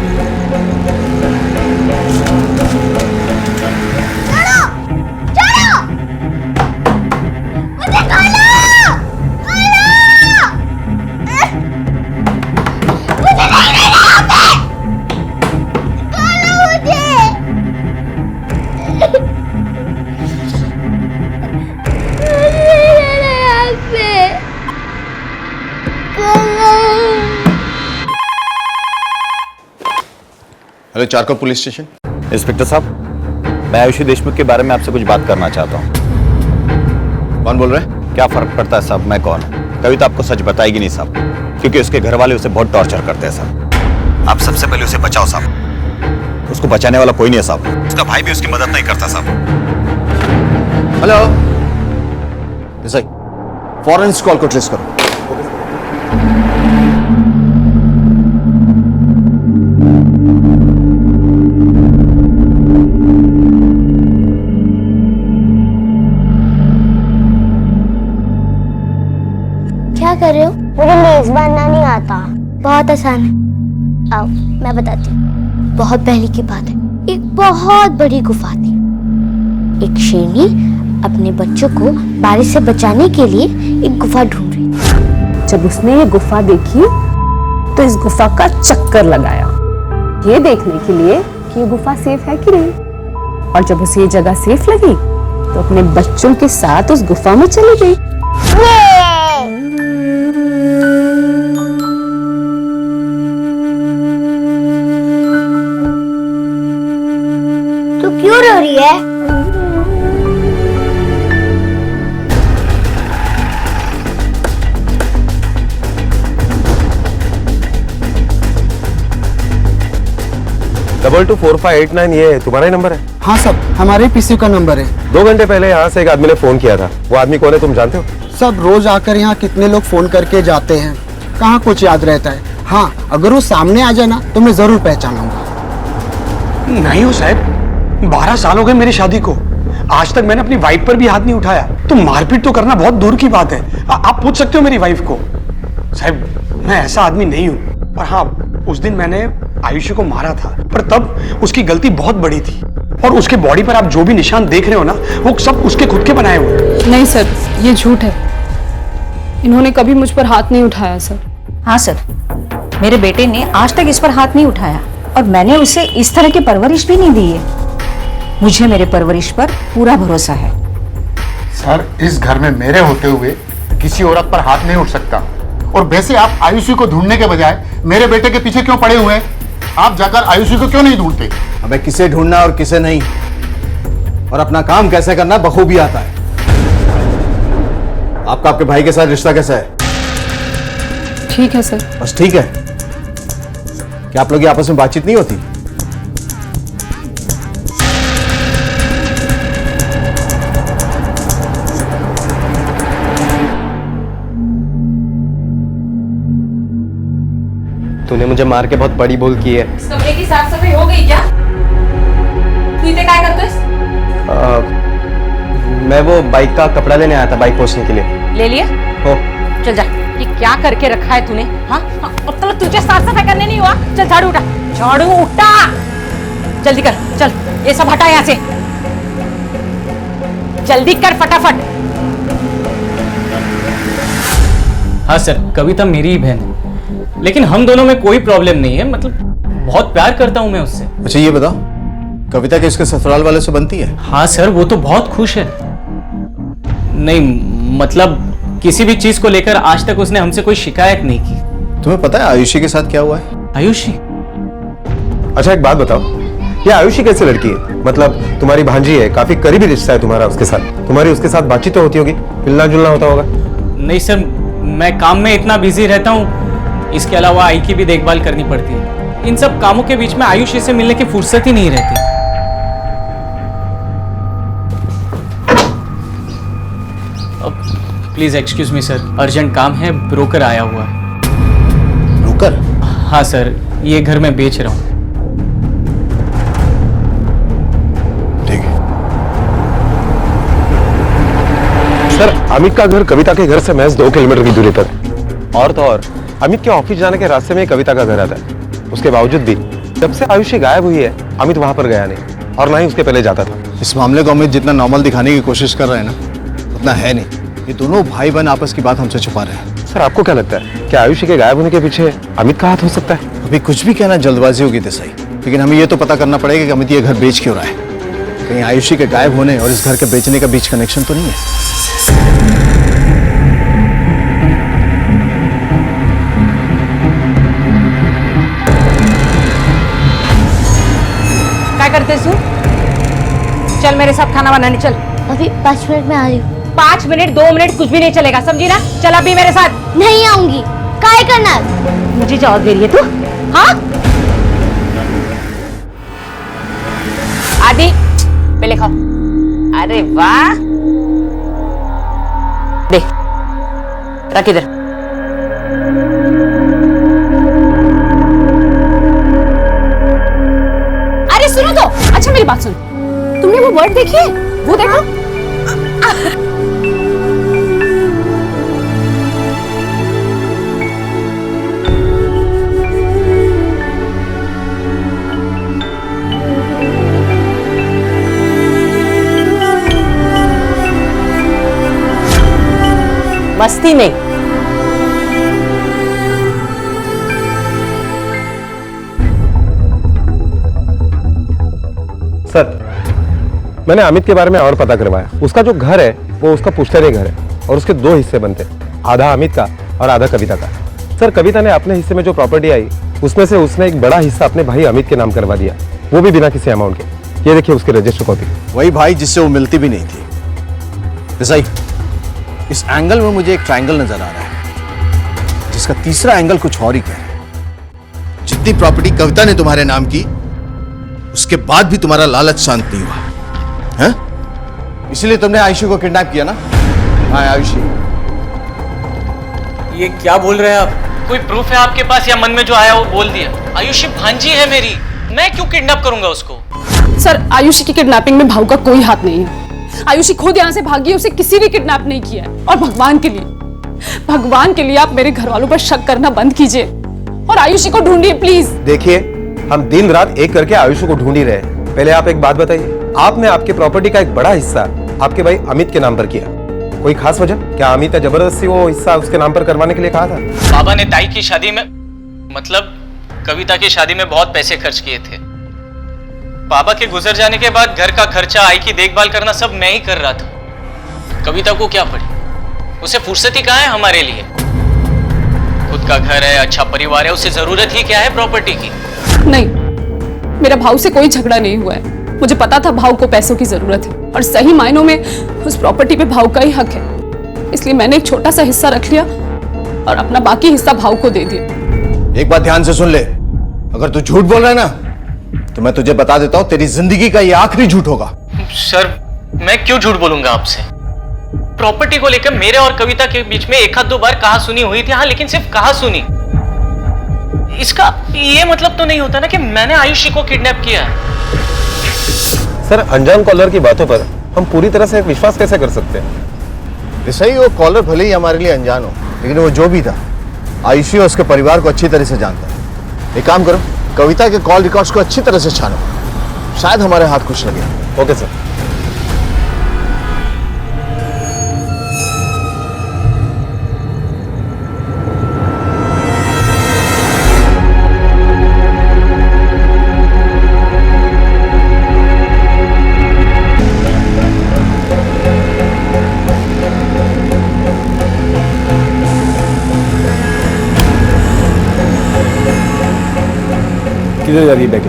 Hello, charcoal police station. Inspector साहब, मैं आयुषी देशमुख के बारे में आपसे कुछ बात करना चाहता हूँ। कौन बोल रहे हैं? क्या फर्क पड़ता है साहब मैं कौन हूँ? कविता आपको सच बताएगी नहीं साहब, क्योंकि उसके घर वाले उसे बहुत टॉर्चर करते हैं साहब। आप सबसे पहले उसे बचाओ साहब। उसको बचाने वाला कोई नहीं है साहब। उसका भाई भी उसकी मदद नहीं करता साहब। हेलो एसआई, फॉरेंस कॉल को ट्रेस करो। क्या कर रहे हो? मुझे मेजबान नहीं आता। बहुत आसान है, आओ मैं बताती हूँ। बहुत पहले की बात है, एक बहुत बड़ी गुफा थी। एक शेरनी अपने बच्चों को बारिश से बचाने के लिए एक गुफा ढूंढ रही थी। जब उसने ये गुफा देखी तो इस गुफा का चक्कर लगाया, ये देखने के लिए कि ये गुफा सेफ है कि नहीं। और जब उसे ये जगह सेफ लगी तो अपने बच्चों के साथ उस गुफा में चली गई। तू क्यों रो रही है? डबल 24589 ये तुम्हारा ही नंबर है? हाँ सब, हमारे पीसी का नंबर है। 2 घंटे पहले यहाँ से एक आदमी ने फोन किया था। वो आदमी कौन है तुम जानते हो? सब रोज आकर यहाँ कितने लोग फोन करके जाते हैं, कहाँ कुछ याद रहता है। हाँ, अगर वो सामने आ जाए ना तो मैं जरूर पहचान लूंगा। नहीं हो साहब, 12 साल हो गए मेरी शादी को, आज तक मैंने अपनी वाइफ पर भी हाथ नहीं उठाया। तो मारपीट तो करना बहुत दूर की बात है। आप पूछ सकते हो मेरी वाइफ को। साहब, मैं ऐसा आदमी नहीं हूँ। पर हाँ, उस दिन मैंने आयुषी को मारा था, पर तब उसकी गलती बहुत बड़ी थी। और उसके बॉडी पर आप जो भी निशान देख रहे हो ना, वो सब उसके खुद के बनाए हुए। नहीं सर, ये झूठ है। इन्होंने कभी मुझ पर हाथ नहीं उठाया सर। हाँ सर, मेरे बेटे ने आज तक इस पर हाथ नहीं उठाया और मैंने उसे इस तरह की परवरिश भी नहीं दी है। मुझे मेरे परवरिश पर पूरा भरोसा है। सर, इस घर में मेरे होते हुए किसी औरत पर हाथ नहीं उठ सकता। और वैसे आप आयुषी को ढूंढने के बजाय मेरे बेटे के पीछे क्यों पड़े हुए हैं? आप जाकर आयुषी को क्यों नहीं ढूंढते? हमें किसे ढूंढना और किसे नहीं, और अपना काम कैसे करना बखूबी आता है। आपका आपके भाई के साथ रिश्ता कैसा है? ठीक है सर। बस ठीक है? क्या आप लोग की आपस में बातचीत नहीं होती? तूने मुझे मार के बहुत बड़ी भूल की है। इस कमरे की साफ सफाई हो गई क्या? तू इधर क्या करता है? मैं वो बाइक का कपड़ा लेने आया था, बाइक पोंछने के लिए। ले लिया? हो। चल जा, ये क्या करके रखा है तूने? हाँ, अब तक तुझे साफ सफाई करने नहीं हुआ? चल झाड़ू उठा, झाड़ू उठा, जल्दी कर, चल ये सब हटा यहाँ से, जल्दी कर फटाफट। हाँ सर, कविता मेरी ही बहन है, लेकिन हम दोनों में कोई प्रॉब्लम नहीं है। मतलब बहुत प्यार करता हूँ मैं उससे। अच्छा ये बताओ, कविता के इसके ससुराल वाले से बनती है? हाँ सर, वो तो बहुत खुश है। नहीं मतलब किसी भी चीज को लेकर आज तक उसने हमसे कोई शिकायत नहीं की। तुम्हें पता है आयुषी के साथ क्या हुआ है? आयुषी? अच्छा एक बात बताओ, ये आयुषी कैसी लड़की है? मतलब तुम्हारी भांजी है, काफी करीबी रिश्ता है तुम्हारा उसके साथ, तुम्हारी उसके साथ बातचीत तो होती होगी, मिलना जुलना होता होगा? नहीं सर, मैं काम में इतना बिजी रहता हूँ, इसके अलावा आई की भी देखभाल करनी पड़ती है। इन सब कामों के बीच में आयुषी से मिलने की फुर्सत ही नहीं रहती। Please excuse me sir, urgent काम है, ब्रोकर आया हुआ है। ब्रोकर? हाँ सर, ये घर मैं बेच रहा हूँ। ठीक है। सर, अमित का घर कविता के घर से महज 2 किलोमीटर की दूरी पर है। और तो और अमित के ऑफिस जाने के रास्ते में कविता का घर आता है। उसके बावजूद भी जब से आयुषी गायब हुई है, अमित वहां पर गया नहीं और ना ही उसके पहले जाता था। इस मामले को अमित जितना नॉर्मल दिखाने की कोशिश कर रहे हैं ना, उतना है नहीं। ये दोनों भाई बहन आपस की बात हमसे छुपा रहे हैं। सर आपको क्या लगता है कि आयुषी के गायब होने के पीछे अमित का हाथ हो सकता है? अभी कुछ भी कहना जल्दबाजी होगी देसाई, लेकिन हमें ये तो पता करना पड़ेगा कि अमित ये घर बेच क्यों रहा है। कहीं आयुषी के गायब होने और इस घर के बेचने का बीच कनेक्शन तो नहीं है? क्या करते तू? चल मेरे साथ खाना बनाने चल। अभी 5 मिनट में आ रही हूँ। 5 मिनट 2 मिनट कुछ भी नहीं चलेगा, समझी ना? चल अभी मेरे साथ। नहीं आऊंगी। काय करना? मुझे जवाब दे रही है तू? हाँ? आदि पहले खाओ। अरे वाह, देख रख इधर। अरे सुनो तो, अच्छा मेरी बात सुन, तुमने वो वर्ड देखी है? वो देखो। मस्ती नहीं। सर, मैंने अमित के बारे में और पता करवाया। उसका जो घर है वो उसका पुश्तैनी घर है और उसके 2 हिस्से बनते हैं, आधा अमित का और आधा कविता का। सर, कविता ने अपने हिस्से में जो प्रॉपर्टी आई उसमें से उसने एक बड़ा हिस्सा अपने भाई अमित के नाम करवा दिया, वो भी बिना किसी अमाउंट के। ये देखिए उसकी रजिस्टर कॉपी। वही भाई जिससे वो मिलती भी नहीं थी। देसाई, इस एंगल में मुझे एक ट्रायंगल नजर आ रहा है, जिसका तीसरा एंगल कुछ और ही कह रहा है। जितनी प्रॉपर्टी कविता ने तुम्हारे नाम की, उसके बाद भी तुम्हारा लालच शांत नहीं हुआ है? इसलिए तुमने आयुषी को किडनैप किया ना? हाँ आयुषी। ये क्या बोल रहे हैं आप? कोई प्रूफ है आपके पास या मन में जो आया वो बोल दिया? आयुषी भांजी है मेरी, मैं क्यों किडनैप करूंगा उसको? सर, आयुषी की किडनैपिंग में भाऊ का कोई हाथ नहीं है। आयुषी खुद यहाँ से भागी है, उसे किसी ने किडनैप नहीं किया है। और भगवान के लिए आप मेरे घर वालों पर शक करना बंद कीजिए और आयुषी को ढूंढिए प्लीज। देखिए, हम दिन रात एक करके आयुषी को ढूंढ ही रहे हैं। पहले आप एक बात बताइए, आपने आपके प्रॉपर्टी का एक बड़ा हिस्सा आपके भाई अमित के नाम पर किया, कोई खास वजह? क्या अमित ने जबरदस्ती वो हिस्सा उसके नाम पर करवाने के लिए कहा था? बाबा ने ताई की शादी में, मतलब कविता की शादी में बहुत पैसे खर्च किए थे। बाबा के गुजर जाने के बाद घर का खर्चा, आई की देखभाल करना सब मैं ही कर रहा था। कविता को क्या पड़ी? उसे फुर्सत ही कहाँ है हमारे लिए? खुद का घर है, अच्छा परिवार है, उसे जरूरत ही क्या है प्रॉपर्टी की? नहीं, मेरा भाऊ से कोई झगड़ा नहीं हुआ है। मुझे पता था भाऊ को पैसों की जरूरत है और सही मायनों में उस प्रॉपर्टी पे भाऊ का ही हक है, इसलिए मैंने एक छोटा सा हिस्सा रख लिया और अपना बाकी हिस्सा भाऊ को दे दिया। एक बात ध्यान से सुन ले, अगर तू झूठ बोल रहा है ना, तो मैं तुझे बता देता हूं, तेरी जिंदगी का ये आखिरी झूठ होगा। सर, मैं क्यों झूठ बोलूंगा आपसे? प्रॉपर्टी को लेकर मेरे और कविता के बीच में 1-2 बार कहा सुनी हुई थी, हाँ, लेकिन सिर्फ कहा सुनी। इसका ये मतलब तो नहीं होता ना कि मैंने आयुषी को किडनैप किया है। सर अनजान कॉलर की बातों पर हम पूरी तरह से विश्वास कैसे कर सकते हैं? सही, वो कॉलर भले ही हमारे लिए अनजान हो, लेकिन वो जो भी था आयुषी और उसके परिवार को अच्छी तरह से जानता है। एक काम करो, कविता के कॉल रिकॉर्ड्स को अच्छी तरह से छानो, शायद हमारे हाथ कुछ लगे। Okay sir. किधर जा रही है बैग?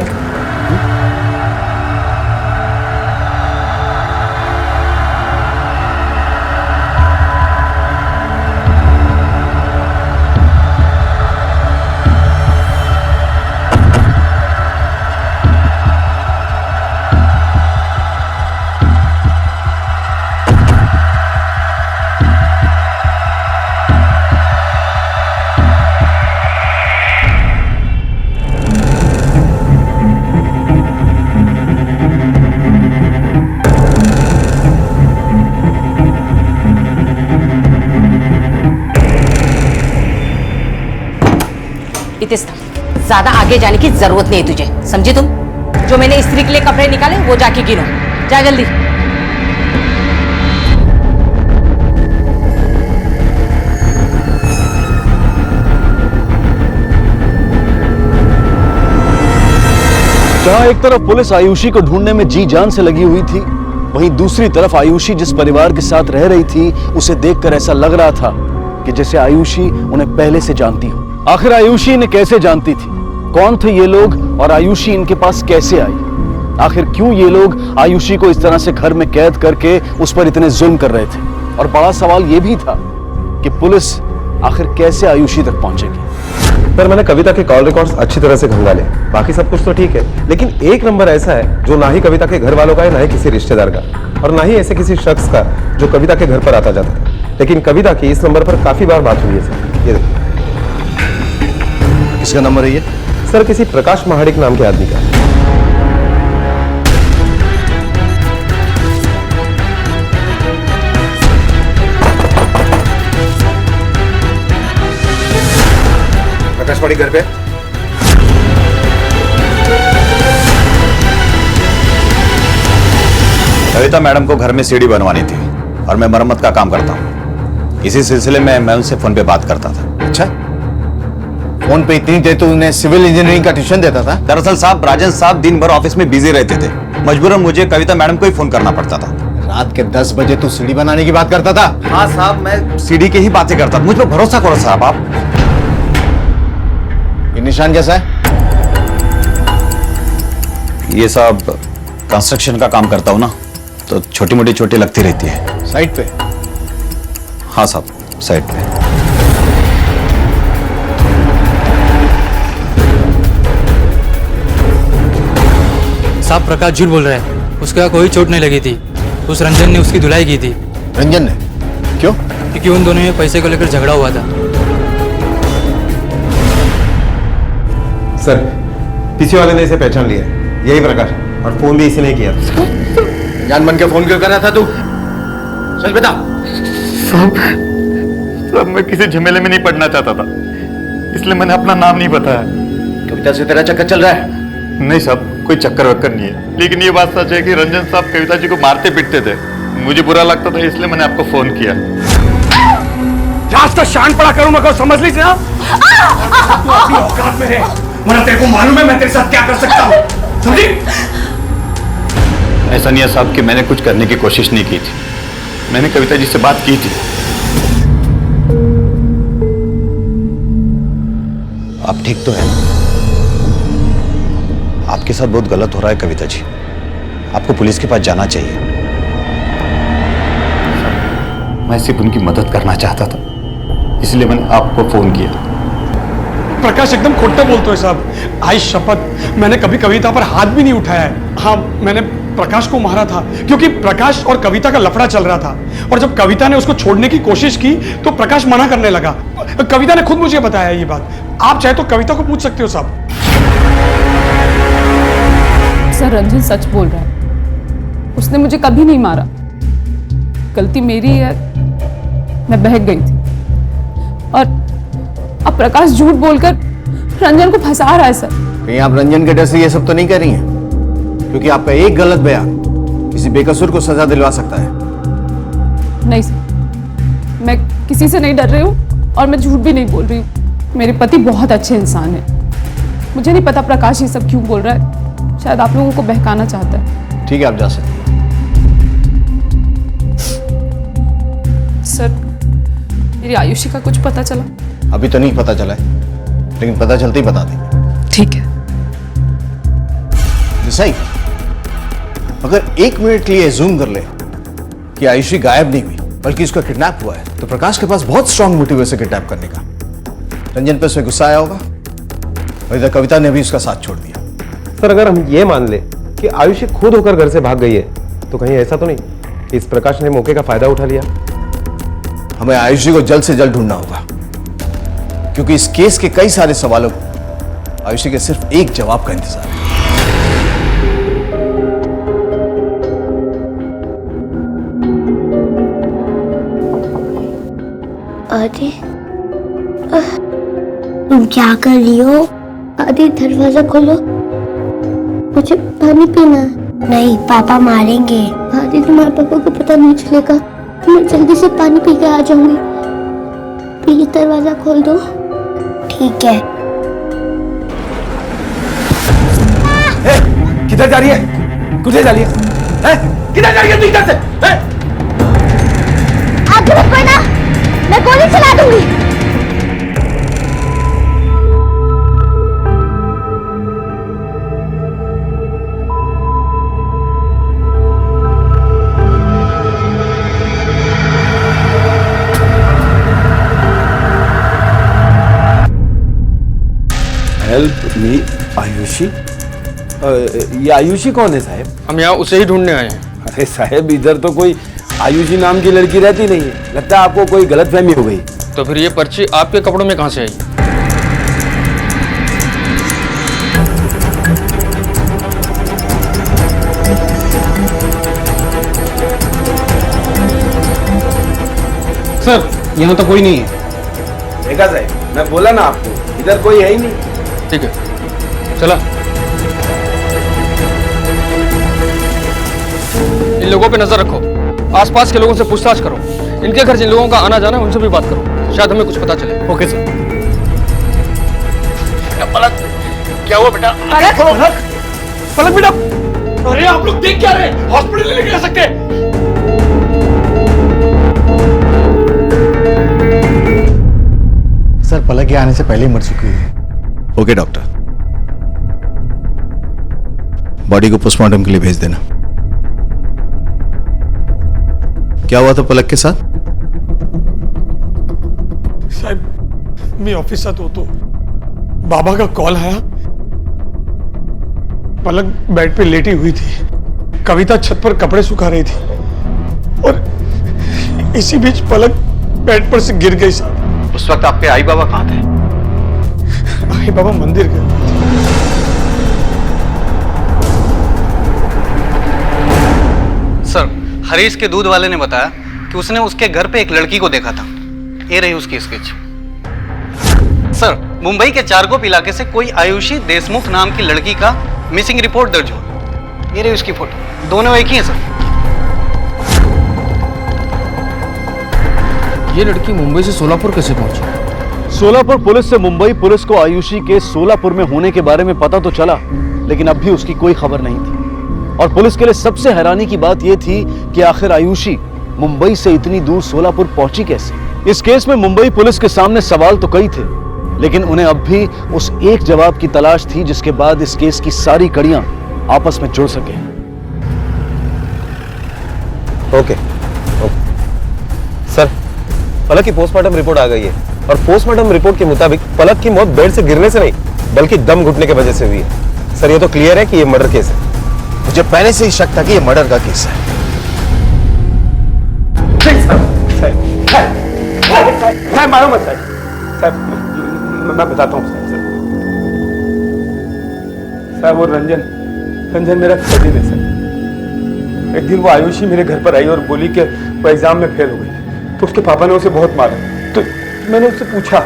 ज्यादा आगे जाने की जरूरत नहीं है तुझे, समझी तुम? जो मैंने स्त्री के लिए कपड़े निकाले वो जाके गिनो, जा जल्दी। जहां एक तरफ पुलिस आयुषी को ढूंढने में जी जान से लगी हुई थी, वहीं दूसरी तरफ आयुषी जिस परिवार के साथ रह रही थी उसे देखकर ऐसा लग रहा था कि जैसे आयुषी उन्हें पहले से जानती हो। आखिर आयुषी इन्हें कैसे जानती थी? कौन थे ये लोग और आयुषी इनके पास कैसे आई? आखिर क्यों ये लोग आयुषी को इस तरह से घर में कैद करके उस पर इतने जुल्म कर रहे थे? और बड़ा सवाल ये भी था कि पुलिस आखिर कैसे आयुषी तक पहुंचेगी? सर मैंने कविता के कॉल रिकॉर्ड्स अच्छी तरह से खंगाले, बाकी सब कुछ तो ठीक है, लेकिन एक नंबर ऐसा है जो ना ही कविता के घर वालों का है, ना ही किसी रिश्तेदार का, और ना ही ऐसे किसी शख्स का जो कविता के घर पर आता जाता था। लेकिन कविता की इस नंबर पर काफी बार बात हुई है सर। ये देखिए। किसका नंबर है ये? सर किसी प्रकाश महाडिक नाम के आदमी का। प्रकाश महाडिक घर पे? कविता मैडम को घर में सीढ़ी बनवानी थी और मैं मरम्मत का काम करता हूँ। इसी सिलसिले में मैं उनसे फोन पे बात करता था। अच्छा, फोन पे इतनी देर तो उन्हें सिविल इंजीनियरिंग का ट्यूशन देता था? दरअसल साहब राजन साहब दिन भर ऑफिस में बिजी रहते थे, मजबूरन मुझे कविता मैडम को ही फोन करना पड़ता था। रात के 10 बजे तू सीढ़ी बनाने की बात करता था? हाँ साहब, मैं सीढ़ी की ही बातें करता था, मुझ पर भरोसा करो साहब आप। ये निशान कैसा है? ये साहब कंस्ट्रक्शन का काम करता हूँ ना, तो छोटी मोटी चोटें लगती रहती है। साइड पे? हाँ साहब, साइड पे। साहब प्रकाश झूठ बोल रहा है, उसका कोई चोट नहीं लगी थी। उस रंजन ने उसकी धुलाई की थी। रंजन ने? क्यों? क्योंकि उन दोनों में पैसे को लेकर झगड़ा हुआ था। सर पीछे वाले ने इसे पहचान लिया, यही प्रकाश, और फोन भी इसी ने किया। जान बन के फोन क्यों कर रहा था तू? सच बता। सब मैं किसी झमेले में नहीं पड़ना चाहता था, इसलिए मैंने अपना नाम नहीं बताया। कविता से तेरा चक्कर चल रहा है? नहीं साहब, कोई चक्कर वक्कर नहीं है, लेकिन ये बात सच है कि रंजन साहब कविता जी को मारते पीटते थे। मुझे बुरा लगता था, इसलिए मैंने आपको फोन किया। आज तो शान पड़ा करूं मैं, समझ लीजिए आप। तू अपनी औकात में है, वरना तेरे को मालूम है मैं तेरे साथ क्या कर सकता हूं, समझी? ऐसा नहीं है साहब कि मैंने कुछ करने की कोशिश नहीं की थी, मैंने कविता जी से बात की थी। आप ठीक तो है? आपके साथ बहुत गलत हो रहा है कविता जी, आपको पुलिस के पास जाना चाहिए। मैं सिर्फ उनकी मदद करना चाहता था, इसलिए मैंने आपको फोन किया। प्रकाश एकदम खोटा बोलते हो साहब। आई शपथ, मैंने कभी कविता पर हाथ भी नहीं उठाया है। हाँ, मैंने प्रकाश को मारा था क्योंकि प्रकाश और कविता का लफड़ा चल रहा था, और जब कविता ने उसको छोड़ने की कोशिश की तो प्रकाश मना करने लगा। कविता ने खुद मुझे बताया ये बात। आप चाहे तो कविता को पूछ सकते हो साहब। सर रंजन सच बोल रहा है, उसने मुझे कभी नहीं मारा, गलती मेरी है, मैं बहक गई थी। और अब प्रकाश झूठ बोलकर रंजन को फंसा रहा है सर। कहीं आप रंजन के डर से ये सब तो नहीं कर रही हैं? क्योंकि आपका एक गलत बयान किसी बेकसूर को सजा दिलवा सकता है। नहीं सर, मैं किसी से नहीं डर रही हूँ और मैं झूठ भी नहीं बोल रही हूँ। मेरे पति बहुत अच्छे इंसान हैं। मुझे नहीं पता प्रकाश ये सब क्यों बोल रहा है, शायद आप लोगों को बहकाना चाहता है। ठीक है, आप जा सकते हैं। सर मेरी आयुषी का कुछ पता चला? अभी तो नहीं पता चला है, लेकिन पता चलते ही बता देंगे। ठीक है। सही, अगर 1 मिनट के लिए जूम कर ले कि आयुषी गायब नहीं हुई बल्कि उसका किडनैप हुआ है, तो प्रकाश के पास बहुत स्ट्रांग मोटिव है उसे किडनैप करने का। रंजन पे उसमें गुस्सा आया होगा और इधर कविता ने भी उसका साथ छोड़ दिया। सर अगर हम ये मान ले कि आयुषी खुद होकर घर से भाग गई है, तो कहीं ऐसा तो नहीं कि इस प्रकाश ने मौके का फायदा उठा लिया? हमें आयुषी को जल्द से जल्द ढूंढना होगा, क्योंकि इस केस के कई सारे सवालों को आयुषी के सिर्फ एक जवाब का इंतजार है। आदि, तुम क्या कर रही हो? आदि दरवाजा खोलो, मुझे पानी पीना है। नहीं, पापा मारेंगे। आदि तुम्हारे पापा को पता नहीं चलेगा, मैं जल्दी से पानी पी के आ जाऊंगी। प्लीज दरवाजा खोल दो। ठीक है। किधर जा रही है? किधर जा रही है? किधर जा रही है तू इधर से? आगे मत बढ़ना, मैं गोली चला दूंगी। Help me Ayushi. ये आयुषी कौन है साहब? हम यहाँ उसे ही ढूंढने आए हैं। अरे साहब, इधर तो कोई आयुषी नाम की लड़की रहती नहीं है, लगता है आपको कोई गलतफहमी हो गई। तो फिर ये पर्ची आपके कपड़ों में कहाँ से आई? सर यहाँ तो कोई नहीं है। देखा साहब, मैं बोला ना आपको, इधर कोई है ही नहीं। ठीक है, चला। इन लोगों पे नजर रखो, आसपास के लोगों से पूछताछ करो, इनके घर जिन लोगों का आना जाना है उनसे भी बात करो, शायद हमें कुछ पता चले। Okay sir. पलक, क्या हुआ बेटा? पलक, पलक, पलक बेटा। अरे आप लोग देख क्या रहे? हॉस्पिटल लेके जा सकते हैं? सर पलक के आने से पहले ही मर चुकी है। ओके डॉक्टर, बॉडी को पोस्टमार्टम के लिए भेज देना। क्या हुआ था पलक के साथ? साहब मी ऑफिसात होतो, बाबा का कॉल आया। पलक बेड पे लेटी हुई थी, कविता छत पर कपड़े सुखा रही थी और इसी बीच पलक बेड पर से गिर गई साहब। उस वक्त आपके आई बाबा कहाँ थे? आई बाबा मंदिर गए। सर, हरीश के दूध वाले ने बताया कि उसने उसके घर पे एक लड़की को देखा था। ये रही उसकी स्केच। सर, मुंबई के चारकोप इलाके से कोई आयुषी देशमुख नाम की लड़की का मिसिंग रिपोर्ट दर्ज हुआ। ये रही उसकी फोटो, दोनों एक ही है सर। ये लड़की मुंबई से सोलापुर कैसे पहुंची? सोलापुर पुलिस से मुंबई पुलिस को आयुषी के सोलापुर में होने के बारे में पता तो चला, लेकिन अब भी उसकी कोई खबर नहीं थी। और पुलिस के लिए सबसे हैरानी की बात यह थी कि आखिर आयुषी मुंबई से इतनी दूर सोलापुर पहुंची कैसे। इस केस में मुंबई पुलिस के सामने सवाल तो कई थे, लेकिन उन्हें अब भी उस एक जवाब की तलाश थी जिसके बाद इस केस की सारी कड़ियां आपस में जुड़ सके। ओके सर, पलक की पोस्टमार्टम रिपोर्ट आ गई है और पोस्टमार्टम रिपोर्ट के मुताबिक पलक की मौत बेड से गिरने से नहीं बल्कि दम घुटने की वजह से हुई है। सर ये तो क्लियर है कि ये मर्डर केस है। मुझे पहले से ही शक था कि ये मर्डर का केस है। मारो मत साहब, मैं बताता हूँ सर। साहब वो रंजन मेरा कजिन है सर। एक दिन वो आयुषी मेरे घर पर आई और बोली कि वो एग्जाम में फेल हो गई, तो उसके पापा ने उसे बहुत मारा। तो मैंने उससे पूछा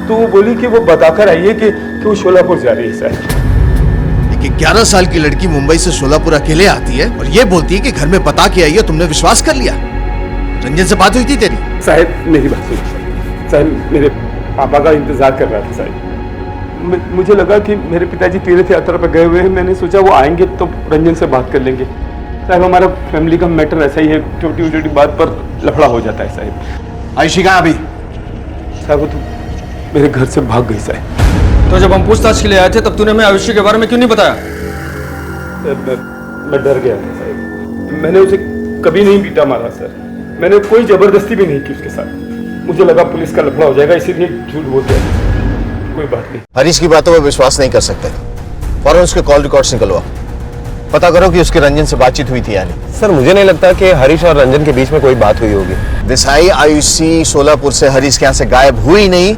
तो वो बोली कि वो बताकर आई है कि वो शोलापुर जा रही है सर। देखिए 11 साल की लड़की मुंबई से शोलापुर अकेले आती है और ये बोलती है कि घर में बता के आई है, तुमने विश्वास कर लिया? रंजन से बात हुई थी तेरी? साहब मेरी बात सुनिए साहब, मेरे पापा का इंतजार कर रहा था साहब। मुझे लगा कि मेरे पिताजी तीर्थ यात्रा पर गए हुए हैं, मैंने सोचा वो आएंगे तो रंजन से बात कर लेंगे। साहब हमारा फैमिली का मैटर ऐसा ही है, छोटी छोटी बात पर लफड़ा हो जाता है साहब। आयुषी कहाँ अभी? साहब वो तो मेरे घर से भाग गई साहब। तो जब हम पूछताछ के लिए आए थे तब तूने हमें आयुषी के बारे में क्यों नहीं बताया? मैं डर गया था साहब, मैंने उसे कभी नहीं पीटा मारा सर, मैंने कोई जबरदस्ती भी नहीं की उसके साथ। मुझे लगा पुलिस का लफड़ा हो जाएगा इसीलिए झूठ बोल दिया। कोई बात नहीं। हरीश की बातों पर विश्वास नहीं कर सकते, फौरन उसके कॉल रिकॉर्ड्स निकलवा, पता करो कि उसके रंजन से बातचीत हुई थी या नहीं। सर मुझे नहीं लगता कि हरीश और रंजन के बीच में कोई बात हुई होगी। देसाई आयुषी सोलापुर से हरीश के यहाँ से गायब हुई नहीं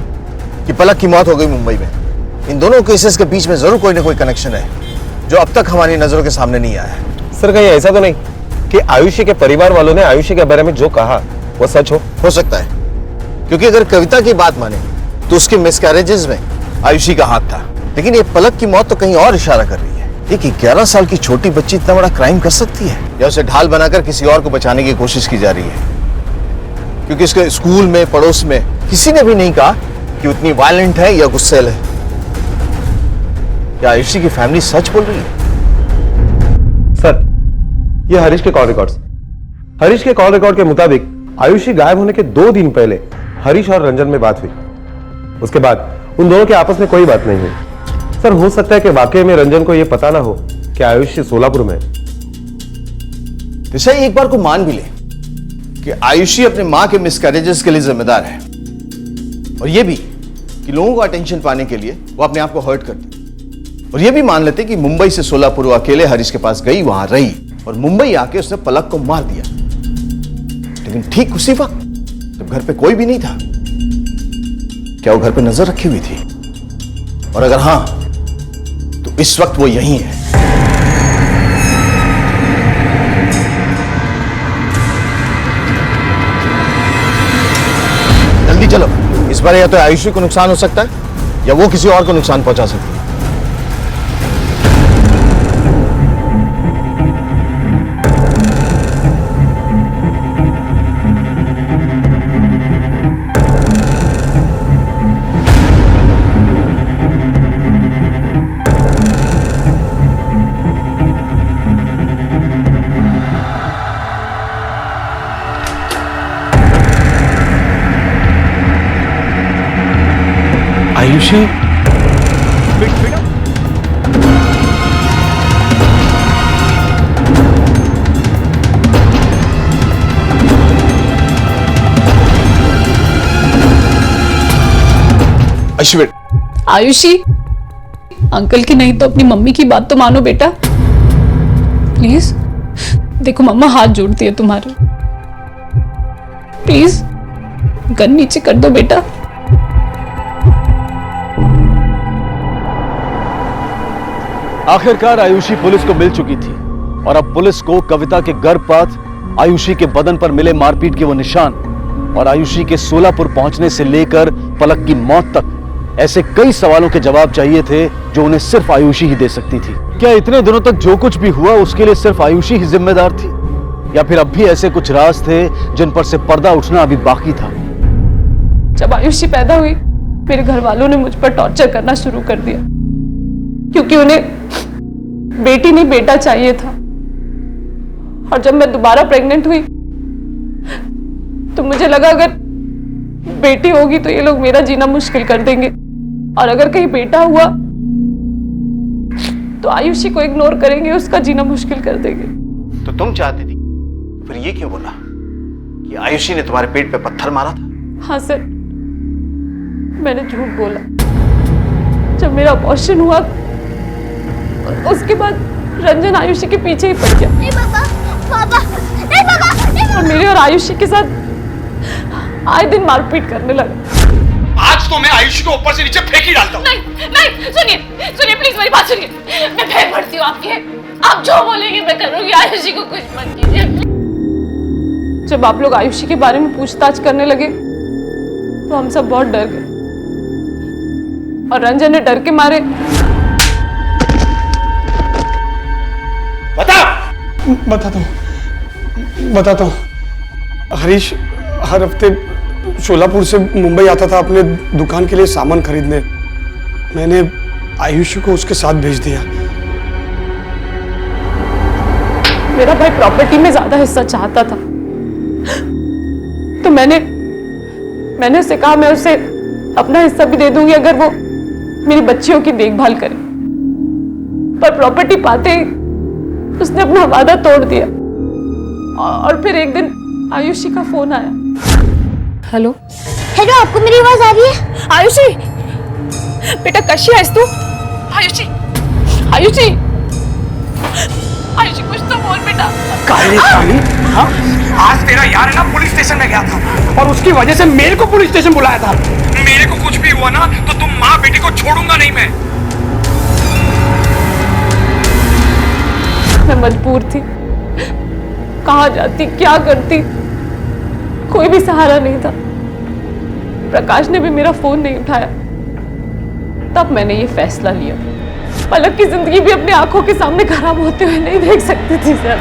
कि पलक की मौत हो गई मुंबई में। इन दोनों केसेस के बीच में जरूर कोई ना कोई कनेक्शन है जो अब तक हमारी नजरों के सामने नहीं आया है। सर कहीं ऐसा तो नहीं कि आयुषी के परिवार वालों ने आयुषी के बारे में जो कहा वो सच हो सकता है, क्योंकि अगर कविता की बात माने तो उसके मिसकैरेजेस में आयुषी का हाथ था, लेकिन ये पलक की मौत तो कहीं और इशारा कर रही है। एक 11 साल की छोटी बच्ची इतना बड़ा क्राइम कर सकती है, या उसे ढाल बनाकर किसी और को बचाने की कोशिश की जा रही है? क्योंकि इसके स्कूल में पड़ोस में किसी ने भी नहीं कहा कि उतनी वायलेंट है या गुस्सैल है। क्या आयुषी की फैमिली सच बोल रही है? सर ये हरीश के कॉल रिकॉर्ड्स। हरीश के कॉल रिकॉर्ड के मुताबिक आयुषी गायब होने के 2 दिन पहले हरीश और रंजन में बात हुई। उसके बाद उन दोनों के आपस में कोई बात नहीं हुई। सर हो सकता है कि वाकई में रंजन को यह पता ना हो कि आयुषी सोलापुर में है। दिशा एक बार को मान भी ले कि आयुषी अपने मां के मिसकैरेजेस के लिए जिम्मेदार है, और यह भी कि लोगों को अटेंशन पाने के लिए वो अपने आप को हर्ट करते, और ये भी मान लेते कि मुंबई से सोलापुर वो अकेले हरीश के पास गई, वहां रही और मुंबई आके उसने पलक को मार दिया। लेकिन ठीक उसी वक्त जब घर पे कोई भी नहीं था, क्या वो घर पे नजर रखी हुई थी? और अगर हां तो इस वक्त वो यहीं है। जल्दी चलो, इस बार या तो आयुषी को नुकसान हो सकता है या वो किसी और को नुकसान पहुंचा सकती है। आयुषी आयुषी अंकल की नहीं तो अपनी मम्मी की बात तो मानो बेटा, प्लीज। देखो मम्मा हाथ जोड़ती है तुम्हारे, प्लीज गन नीचे कर दो बेटा। आखिरकार आयुषी पुलिस को मिल चुकी थी और अब पुलिस को कविता के गर्भपात, आयुषी के बदन पर मिले मारपीट के वो निशान और आयुषी के सोलापुर पहुंचने से लेकर पलक की मौत तक ऐसे कई सवालों के जवाब चाहिए थे जो उन्हें सिर्फ आयुषी ही दे सकती थी। क्या इतने दिनों तक जो कुछ भी हुआ उसके लिए सिर्फ आयुषी ही जिम्मेदार थी, या फिर अब भी ऐसे कुछ राज थे जिन पर से पर्दा उठना अभी बाकी था? जब आयुषी पैदा हुई मेरे घर वालों ने मुझ पर टॉर्चर करना शुरू कर दिया, क्योंकि उन्हें बेटी नहीं बेटा चाहिए था। और जब मैं दोबारा प्रेग्नेंट हुई तो मुझे लगा अगर बेटी होगी तो ये लोग मेरा जीना मुश्किल कर देंगे, और अगर कहीं बेटा हुआ तो आयुषी को इग्नोर करेंगे, उसका जीना मुश्किल कर देंगे। तो तुम चाहती थी, फिर ये क्यों बोला कि आयुषी ने तुम्हारे पेट पे पत्थर मारा था? हाँ सर, मैंने झूठ बोला। जब मेरा अबॉर्शन हुआ उसके बाद रंजन आयुषी के पीछे ही पड़ गया। नहीं पापा, पापा, नहीं पापा, नहीं और मेरे और आयुषी के साथ आए दिन मारपीट करने लगा। आज तो मैं आयुषी को ऊपर से नीचे फेंक ही डालता हूँ। नहीं नहीं, सुनिए सुनिए प्लीज मेरी बात सुनिए, मैं फेंक पड़ती हूँ आपके, आप जो बोलेंगे मैं करूँगी, आयुषी को कुछ मत कीजिए। जब आप लोग आयुषी के बारे में पूछताछ करने लगे तो हम सब बहुत डर गए और रंजन ने डर के मारे बताता हूँ। हरीश हर हफ्ते शोलापुर से मुंबई आता था अपने दुकान के लिए सामान खरीदने। मैंने आयुषी को उसके साथ भेज दिया। मेरा भाई प्रॉपर्टी में ज्यादा हिस्सा चाहता था, तो मैंने उससे कहा मैं उसे अपना हिस्सा भी दे दूंगी अगर वो मेरी बच्चियों की देखभाल करे। पर प्रॉपर्टी पाते ही उसने अपना वादा तोड़ दिया और फिर एक दिन आयुषी का फोन आया। हेलो हेलो, आपको मेरी आवाज आ रही है? आयुषी बेटा कशी आहेस तू? आयुषी आयुषी आयुषी कुछ तो बोल बेटा। काली हाँ? आज तेरा यार है ना पुलिस स्टेशन में गया था और उसकी वजह से मेरे को पुलिस स्टेशन बुलाया था। मेरे को कुछ भी हुआ ना तो तुम माँ बेटी को छोड़ूंगा नहीं मैं। मैं मजबूर थी, कहाँ जाती क्या करती, कोई भी सहारा नहीं था। प्रकाश ने भी मेरा फोन नहीं उठाया, तब मैंने ये फैसला लिया। पलक की जिंदगी भी अपनी आंखों के सामने खराब होते हुए नहीं देख सकती थी सर।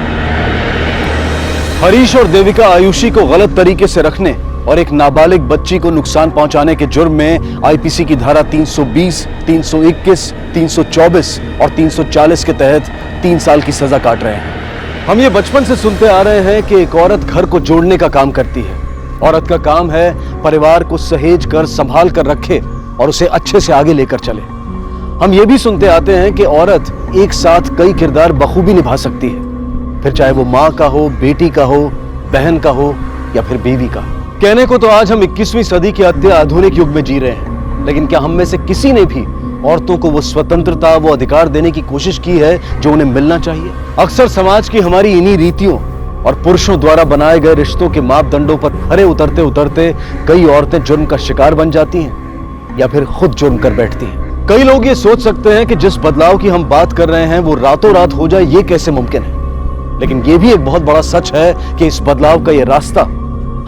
हरीश और देविका आयुषी को गलत तरीके से रखने और एक नाबालिग बच्ची को नुकसान पहुंचाने के जुर्म में आईपीसी की धारा 320, 321, 324 और 340 के तहत 3 साल की सजा काट रहे हैं। हम ये बचपन से सुनते आ रहे हैं कि एक औरत घर को जोड़ने का काम करती है। औरत का काम है परिवार को सहेज कर संभाल कर रखे और उसे अच्छे से आगे लेकर चले। हम ये भी सुनते आते हैं कि औरत एक साथ कई किरदार बखूबी निभा सकती है, फिर चाहे वो माँ का हो, बेटी का हो, बहन का हो या फिर बीवी का। कहने को तो आज हम 21वीं सदी के अत्य आधुनिक युग में जी रहे हैं, लेकिन क्या हम में से किसी ने भी औरतों को वो स्वतंत्रता, वो अधिकार देने की कोशिश की है जो उन्हें मिलना चाहिए? अक्सर समाज की हमारी इन्हीं रीतियों और पुरुषों द्वारा बनाए गए रिश्तों के मापदंडों पर खरे उतरते उतरते कई औरतें जुर्म का शिकार बन जाती हैं या फिर खुद जुर्म कर बैठती हैं। कई लोग ये सोच सकते हैं कि जिस बदलाव की हम बात कर रहे हैं वो रातों रात हो जाए, ये कैसे मुमकिन है? लेकिन ये भी एक बहुत बड़ा सच है कि इस बदलाव का ये रास्ता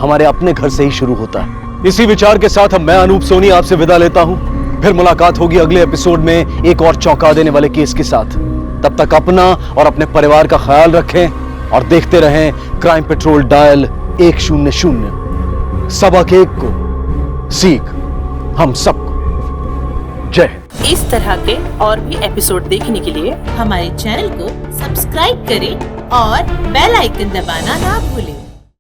हमारे अपने घर से ही शुरू होता है। इसी विचार के साथ अब मैं अनूप सोनी आपसे विदा लेता हूं। फिर मुलाकात होगी अगले एपिसोड में एक और चौंका देने वाले केस के साथ। तब तक अपना और अपने परिवार का ख्याल रखें और देखते रहें क्राइम पेट्रोल डायल 100। सबक एक को सीख हम सबको। जय हिंद। इस तरह के और भी एपिसोड देखने के लिए हमारे चैनल को सब्सक्राइब करें और बेल आइकन दबाना ना भूलें।